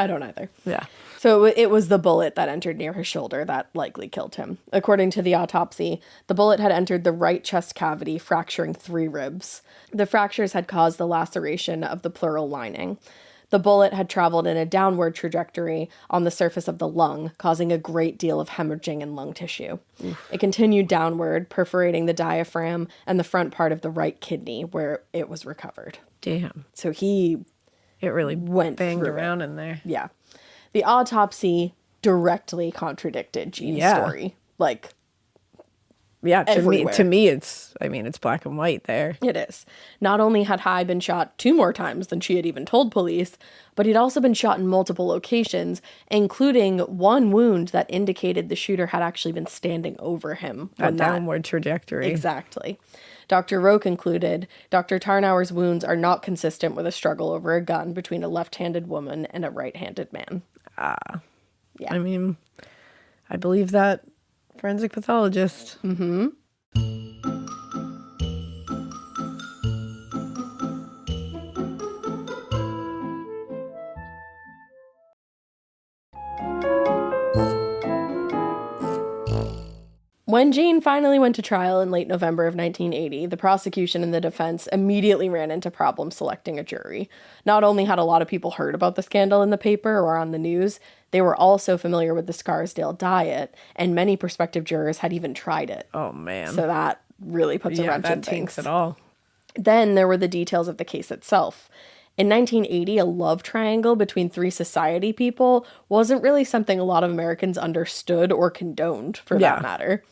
don't either. Yeah. So it was the bullet that entered near his shoulder that likely killed him. According to the autopsy, the bullet had entered the right chest cavity, fracturing 3 ribs. The fractures had caused the laceration of the pleural lining. The bullet had traveled in a downward trajectory on the surface of the lung, causing a great deal of hemorrhaging in lung tissue. Oof. It continued downward, perforating the diaphragm and the front part of the right kidney, where it was recovered. Damn. So it really went banged around in there. Yeah. The autopsy directly contradicted Jean's story. Like, yeah, everywhere. to me, it's black and white there. It is. Not only had High been shot 2 more times than she had even told police, but he'd also been shot in multiple locations, including 1 wound that indicated the shooter had actually been standing over him. A downward trajectory. Exactly. Dr. Rowe concluded, Dr. Tarnower's wounds are not consistent with a struggle over a gun between a left-handed woman and a right-handed man. Yeah. I mean, I believe that forensic pathologist. Mm-hmm. When Jean finally went to trial in late November of 1980, the prosecution and the defense immediately ran into problems selecting a jury. Not only had a lot of people heard about the scandal in the paper or on the news, they were also familiar with the Scarsdale diet, and many prospective jurors had even tried it. Oh, man. So that really puts a wrench in things. That taints it all. Then there were the details of the case itself. In 1980, a love triangle between 3 society people wasn't really something a lot of Americans understood or condoned, for that matter.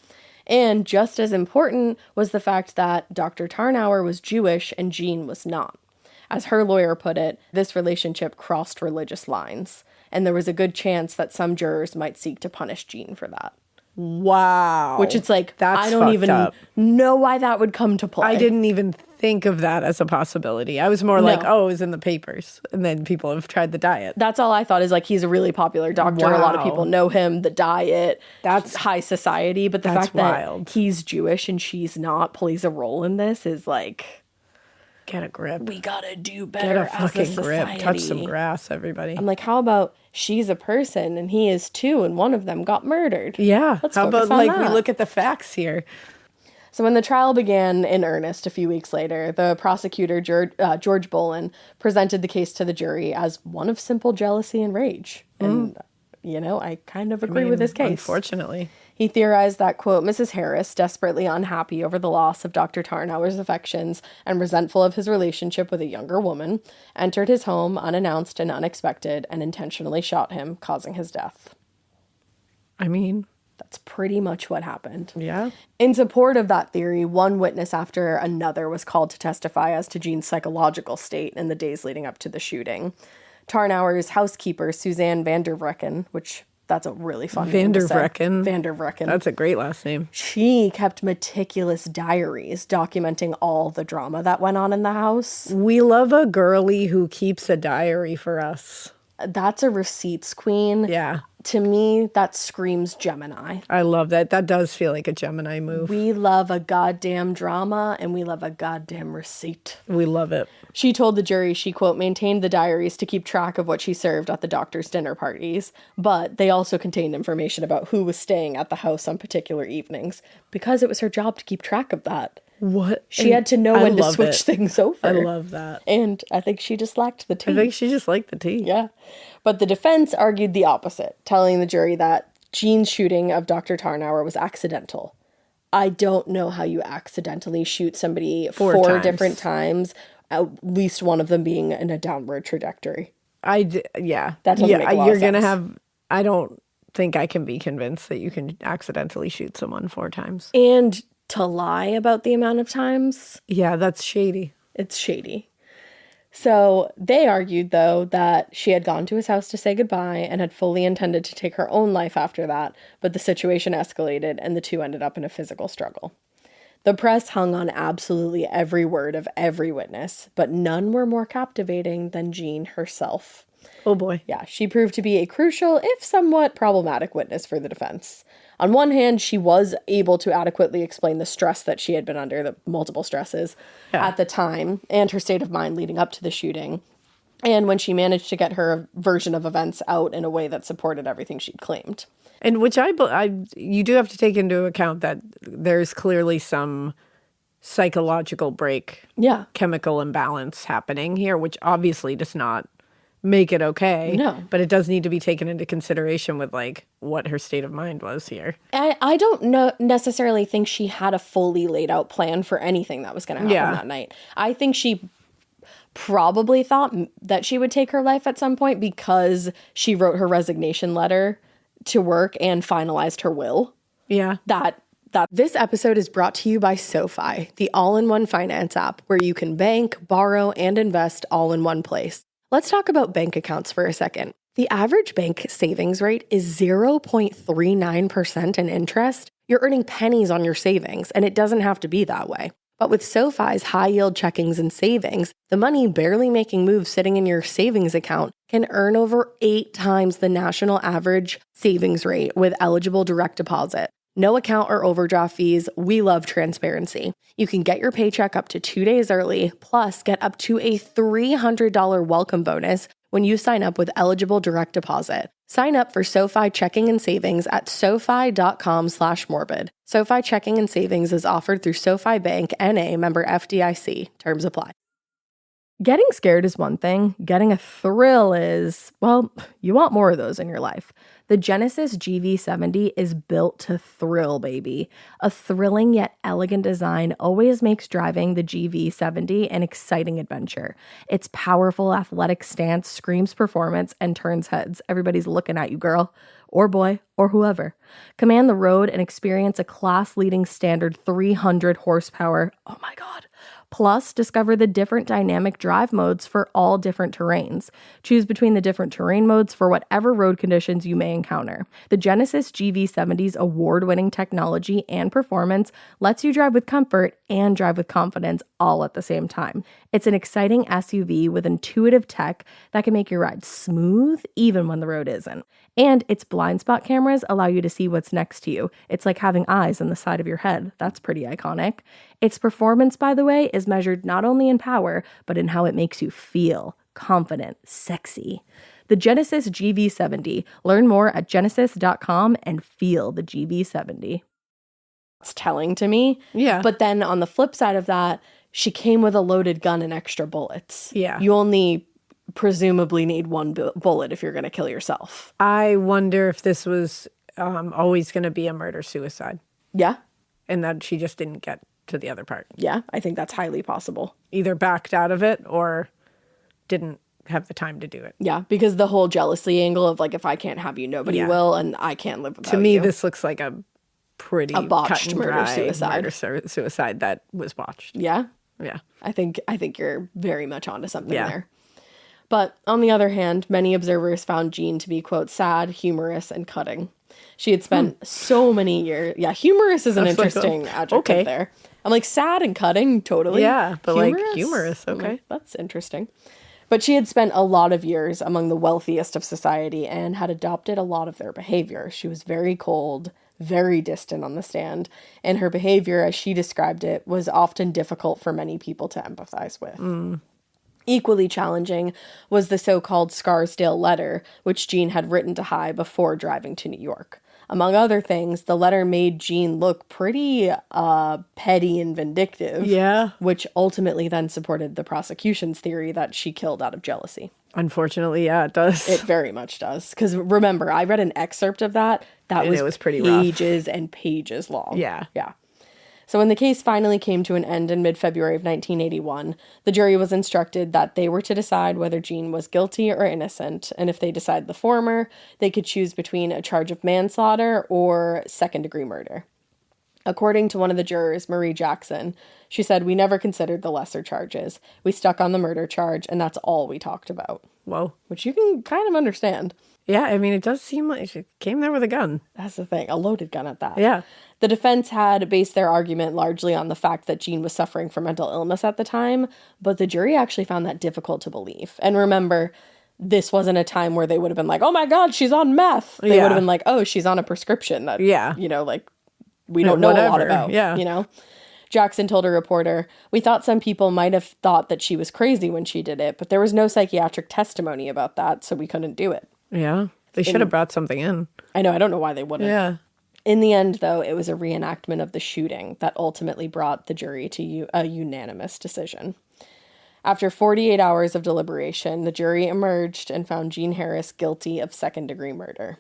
And just as important was the fact that Dr. Tarnower was Jewish and Jean was not. As her lawyer put it, this relationship crossed religious lines, and there was a good chance that some jurors might seek to punish Jean for that. Wow. Which it's like, That's I don't even know why that would come to play. I didn't even think of that as a possibility. I was more like, oh, it was in the papers. And then people have tried the diet. That's all I thought is like, he's a really popular doctor. Wow. A lot of people know him, the diet, that's high society. But the fact that he's Jewish and she's not plays a role in this is like... Get a grip. We gotta do better. Get a fucking grip. Touch some grass, everybody. I'm like, how about she's a person and he is too, and one of them got murdered? Yeah. Let's how focus about on like that. we look at the facts here? So when the trial began in earnest a few weeks later, the prosecutor, George Bolin, presented the case to the jury as one of simple jealousy and rage. And, you know, I kind of agree with this case. Unfortunately. He theorized that, quote, Mrs. Harris, desperately unhappy over the loss of Dr. Tarnower's affections and resentful of his relationship with a younger woman, entered his home unannounced and unexpected and intentionally shot him, causing his death. I mean... That's pretty much what happened. Yeah. In support of that theory, one witness after another was called to testify as to Jean's psychological state in the days leading up to the shooting. Tarnower's housekeeper, Suzanne van der Vrecken, which That's a really fun name to say. Vandervrecken. That's a great last name. She kept meticulous diaries documenting all the drama that went on in the house. We love a girly who keeps a diary for us. That's a receipts queen. Yeah. To me, that screams Gemini. I love that. That does feel like a Gemini move. We love a goddamn drama and we love a goddamn receipt. We love it. She told the jury she, quote, maintained the diaries to keep track of what she served at the doctor's dinner parties, but they also contained information about who was staying at the house on particular evenings because it was her job to keep track of that. What? She had to know when to switch things over. I love that. And I think she just lacked the tea. I think she just liked the tea. Yeah. But the defense argued the opposite, telling the jury that Jean's shooting of Dr. Tarnower was accidental. I don't know how you accidentally shoot somebody four different times, at least one of them being in a downward trajectory. Yeah. That doesn't make a lot of sense. I don't think I can be convinced that you can accidentally shoot someone 4 times. And to lie about the amount of times. Yeah, that's shady. It's shady. So they argued, though, that she had gone to his house to say goodbye and had fully intended to take her own life after that, but the situation escalated and the two ended up in a physical struggle. The press hung on absolutely every word of every witness, but none were more captivating than Jean herself. Oh boy. Yeah, she proved to be a crucial, if somewhat problematic witness for the defense. On one hand, she was able to adequately explain the stress that she had been under, the multiple stresses at the time, and her state of mind leading up to the shooting. And when she managed to get her version of events out in a way that supported everything she'd claimed. And which you do have to take into account that there's clearly some psychological break, chemical imbalance happening here, which obviously does not make it okay. No. But it does need to be taken into consideration with like what her state of mind was here. I don't necessarily think she had a fully laid out plan for anything that was going to happen that night. I think she probably thought that she would take her life at some point because she wrote her resignation letter to work and finalized her will. Yeah. This episode is brought to you by SoFi, the all-in-one finance app where you can bank, borrow, and invest all in one place. Let's talk about bank accounts for a second. The average bank savings rate is 0.39% in interest. You're earning pennies on your savings, and it doesn't have to be that way. But with SoFi's high-yield checkings and savings, the money barely making moves sitting in your savings account can earn over 8 times the national average savings rate with eligible direct deposit. No account or overdraft fees. We love transparency. You can get your paycheck up to 2 days early, plus get up to a $300 welcome bonus when you sign up with eligible direct deposit. Sign up for SoFi checking and savings at SoFi.com/morbid. SoFi checking and savings is offered through SoFi Bank, N.A., member FDIC. Terms apply. Getting scared is one thing. Getting a thrill is, well, you want more of those in your life. The Genesis GV70 is built to thrill, baby. A thrilling yet elegant design always makes driving the GV70 an exciting adventure. Its powerful athletic stance screams performance and turns heads. Everybody's looking at you, girl, or boy, or whoever. Command the road and experience a class-leading standard 300 horsepower. Oh my God. Plus, discover the different dynamic drive modes for all different terrains. Choose between the different terrain modes for whatever road conditions you may encounter. The Genesis GV70's award-winning technology and performance lets you drive with comfort and drive with confidence all at the same time. It's an exciting SUV with intuitive tech that can make your ride smooth even when the road isn't. And its blind spot cameras allow you to see what's next to you. It's like having eyes on the side of your head. That's pretty iconic. Its performance, by the way, is measured not only in power, but in how it makes you feel confident, sexy. The Genesis GV70. Learn more at genesis.com and feel the GV70. It's telling to me. Yeah. But then on the flip side of that, she came with a loaded gun and extra bullets. Yeah. You only presumably need one bullet if you're going to kill yourself. I wonder if this was always going to be a murder-suicide. Yeah. And that she just didn't get to the other part. Yeah, I think that's highly possible. Either backed out of it or didn't have the time to do it. Yeah, because the whole jealousy angle of like, if I can't have you, nobody will, and I can't live without you. To me, this looks like a pretty botched murder-suicide that was botched. Yeah? Yeah. I think you're very much onto something there. But on the other hand, many observers found Jean to be, quote, sad, humorous, and cutting. She had spent so many years. Yeah, humorous is an interesting adjective there. I'm like, sad and cutting, totally. Yeah, but humorous, okay. Like, that's interesting. But she had spent a lot of years among the wealthiest of society and had adopted a lot of their behavior. She was very cold, very distant on the stand, and her behavior, as she described it, was often difficult for many people to empathize with. Equally challenging was the so-called Scarsdale letter, which Jean had written to High before driving to New York. Among other things, the letter made Jean look pretty petty and vindictive. Yeah. Which ultimately then supported the prosecution's theory that she killed out of jealousy. Unfortunately, yeah, it does. It very much does. Because remember, I read an excerpt of that. That was pretty pages and pages long. Yeah. Yeah. So when the case finally came to an end in mid-February of 1981, the jury was instructed that they were to decide whether Jean was guilty or innocent, and if they decide the former, they could choose between a charge of manslaughter or second-degree murder. According to one of the jurors, Marie Jackson, she said, "We never considered the lesser charges. We stuck on the murder charge, and that's all we talked about." Whoa. Which you can kind of understand. Yeah, I mean, it does seem like she came there with a gun. That's the thing, a loaded gun at that. Yeah. The defense had based their argument largely on the fact that Jean was suffering from mental illness at the time, but the jury actually found that difficult to believe. And remember, this wasn't a time where they would have been like, "Oh my God, she's on meth." They would have been like, "Oh, she's on a prescription that, like, we don't know a lot about." Yeah. Jackson told a reporter, "We thought some people might have thought that she was crazy when she did it, but there was no psychiatric testimony about that, so we couldn't do it." Yeah. They should have brought something in. I know. I don't know why they wouldn't. Yeah. In the end, though, it was a reenactment of the shooting that ultimately brought the jury to a unanimous decision. After 48 hours of deliberation, the jury emerged and found Jean Harris guilty of second-degree murder.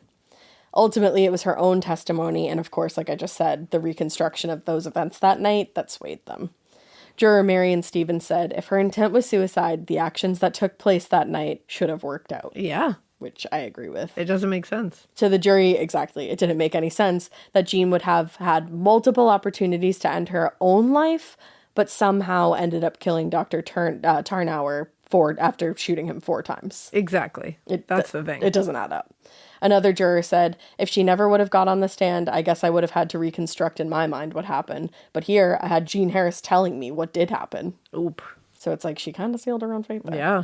Ultimately, it was her own testimony and, of course, like I just said, the reconstruction of those events that night that swayed them. Juror Marion Stevens said, "If her intent was suicide, the actions that took place that night should have worked out." Yeah. Which I agree with. It doesn't make sense. To the jury, exactly. It didn't make any sense that Jean would have had multiple opportunities to end her own life, but somehow ended up killing Dr. Tarnower after shooting him 4 times. Exactly. That's the thing. It doesn't add up. Another juror said, "If she never would have got on the stand, I guess I would have had to reconstruct in my mind what happened. But here, I had Jean Harris telling me what did happen." Oop. So it's like she kind of sealed her own fate there. Yeah.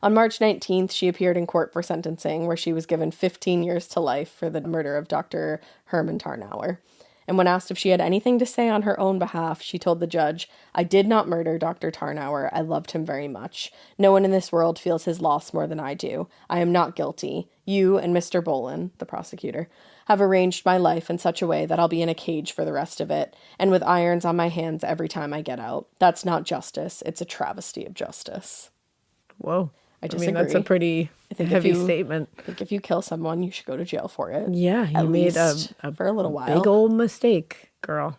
On March 19th, she appeared in court for sentencing, where she was given 15 years to life for the murder of Dr. Herman Tarnower. And when asked if she had anything to say on her own behalf, she told the judge, "I did not murder Dr. Tarnower. I loved him very much. No one in this world feels his loss more than I do. I am not guilty. You and Mr. Bolin," the prosecutor, "have arranged my life in such a way that I'll be in a cage for the rest of it, and with irons on my hands every time I get out. That's not justice. It's a travesty of justice." Whoa. I disagree. I mean, that's a pretty heavy statement. I think if you kill someone, you should go to jail for it. Yeah, you made for a little while. Big old mistake, girl.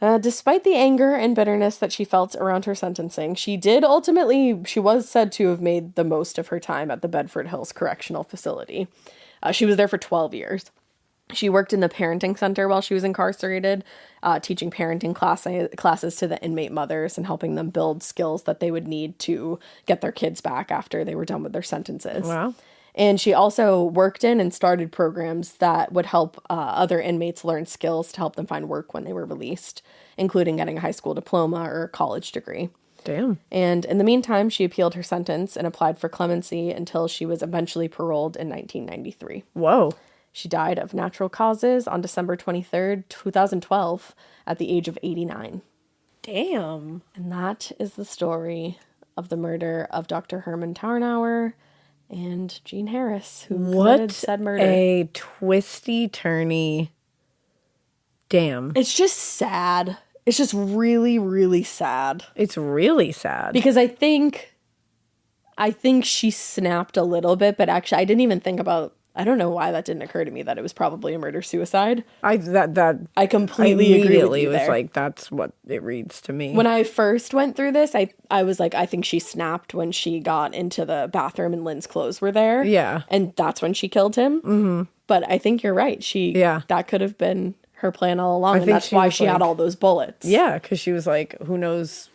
Despite the anger and bitterness that she felt around her sentencing, she was said to have made the most of her time at the Bedford Hills Correctional Facility. She was there for 12 years. She worked in the parenting center while she was incarcerated, teaching parenting classes to the inmate mothers and helping them build skills that they would need to get their kids back after they were done with their sentences. Wow. And she also worked in and started programs that would help other inmates learn skills to help them find work when they were released, including getting a high school diploma or a college degree. Damn. And in the meantime, she appealed her sentence and applied for clemency until she was eventually paroled in 1993. Whoa. She died of natural causes on December 23rd, 2012, at the age of 89. Damn. And that is the story of the murder of Dr. Herman Tarnower and Jean Harris, who committed said murder. What a twisty-turny. Damn. It's just sad. It's just really, really sad. It's really sad. Because I think she snapped a little bit, but actually I didn't even think about, I don't know why that didn't occur to me, that it was probably a murder-suicide. I completely agree with you was there. like, that's what it reads to me. When I first went through this, I was like, I think she snapped when she got into the bathroom and Lynn's clothes were there. Yeah. And that's when she killed him. Mm-hmm. But I think you're right. That could have been her plan all along. And that's why she had all those bullets. Yeah, because she was like, who knows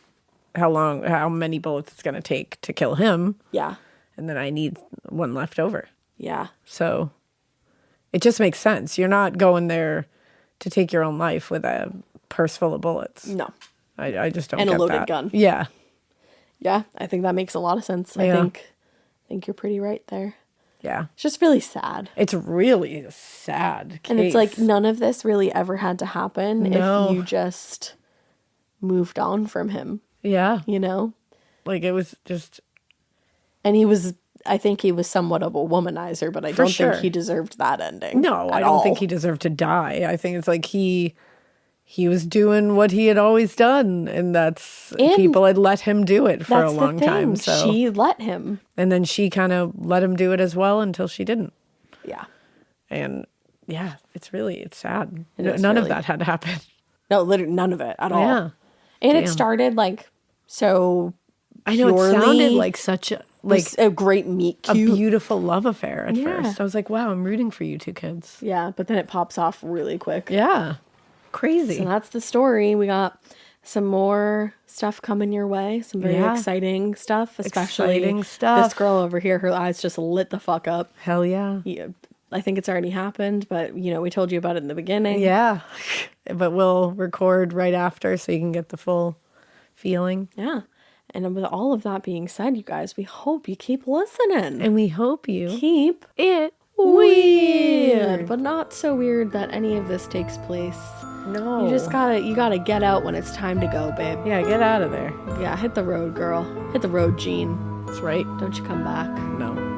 how many bullets it's going to take to kill him. Yeah. And then I need one left over. Yeah. So it just makes sense. You're not going there to take your own life with a purse full of bullets. No. I just don't and get a loaded that. gun. Yeah. Yeah, I think that makes a lot of sense. Yeah. I think you're pretty right there. Yeah. It's just really sad. It's really a sad case. And it's like none of this really ever had to happen No. if you just moved on from him, Yeah. you know? Like, it was just... And I think he was somewhat of a womanizer, but I don't think he deserved that ending. No, I don't think he deserved to die. I think it's like he was doing what he had always done, and people had let him do it for a long time. So she let him. And then she kind of let him do it as well until she didn't. Yeah. And yeah, it's sad. None of that had to happen. No, literally none of it at all. Yeah. And it started so I know, purely, it sounded like such a great meet cute. A beautiful love affair at first. I was like, wow, I'm rooting for you two kids. Yeah, but then it pops off really quick. Yeah. Crazy. So that's the story. We got some more stuff coming your way. Some very exciting stuff, especially this girl over here. Her eyes just lit the fuck up. Hell yeah. I think it's already happened, but we told you about it in the beginning. Yeah. But we'll record right after so you can get the full feeling. Yeah. And with all of that being said, you guys, we hope you keep listening. And we hope you keep it weird. But not so weird that any of this takes place. No. You gotta get out when it's time to go, babe. Yeah, get out of there. Yeah, hit the road, girl. Hit the road, Jean. That's right. Don't you come back. No. No.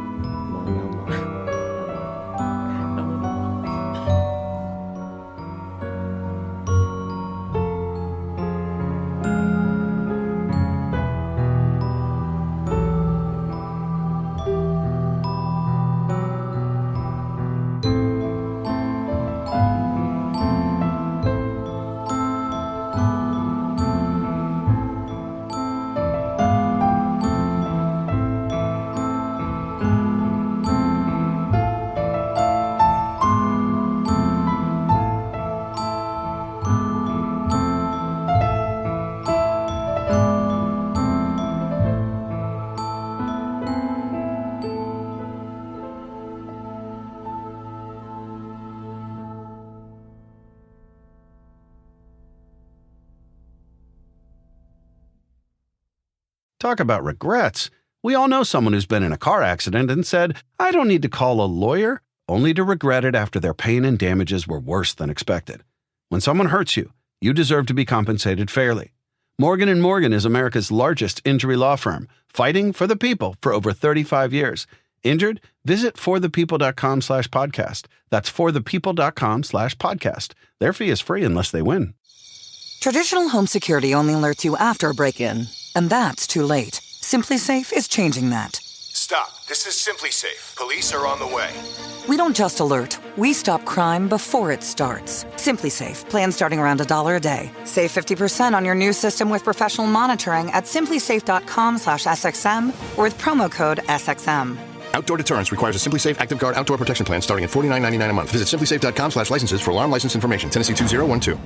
Talk about regrets. We all know someone who's been in a car accident and said, I don't need to call a lawyer, only to regret it after their pain and damages were worse than expected. When someone hurts you, you deserve to be compensated fairly. Morgan & Morgan is America's largest injury law firm, fighting for the people for over 35 years. Injured? Visit forthepeople.com/podcast. That's forthepeople.com/podcast. Their fee is free unless they win. Traditional home security only alerts you after a break-in, and that's too late. Simply Safe is changing that. Stop. This is Simply Safe. Police are on the way. We don't just alert, we stop crime before it starts. Simply Safe, plan starting around $1 a day. Save 50% on your new system with professional monitoring at simplysafe.com/SXM or with promo code SXM. Outdoor deterrence requires a Simply Safe Active Guard outdoor protection plan starting at $49.99 a month. Visit simplysafe.com/licenses for alarm license information. Tennessee 2012.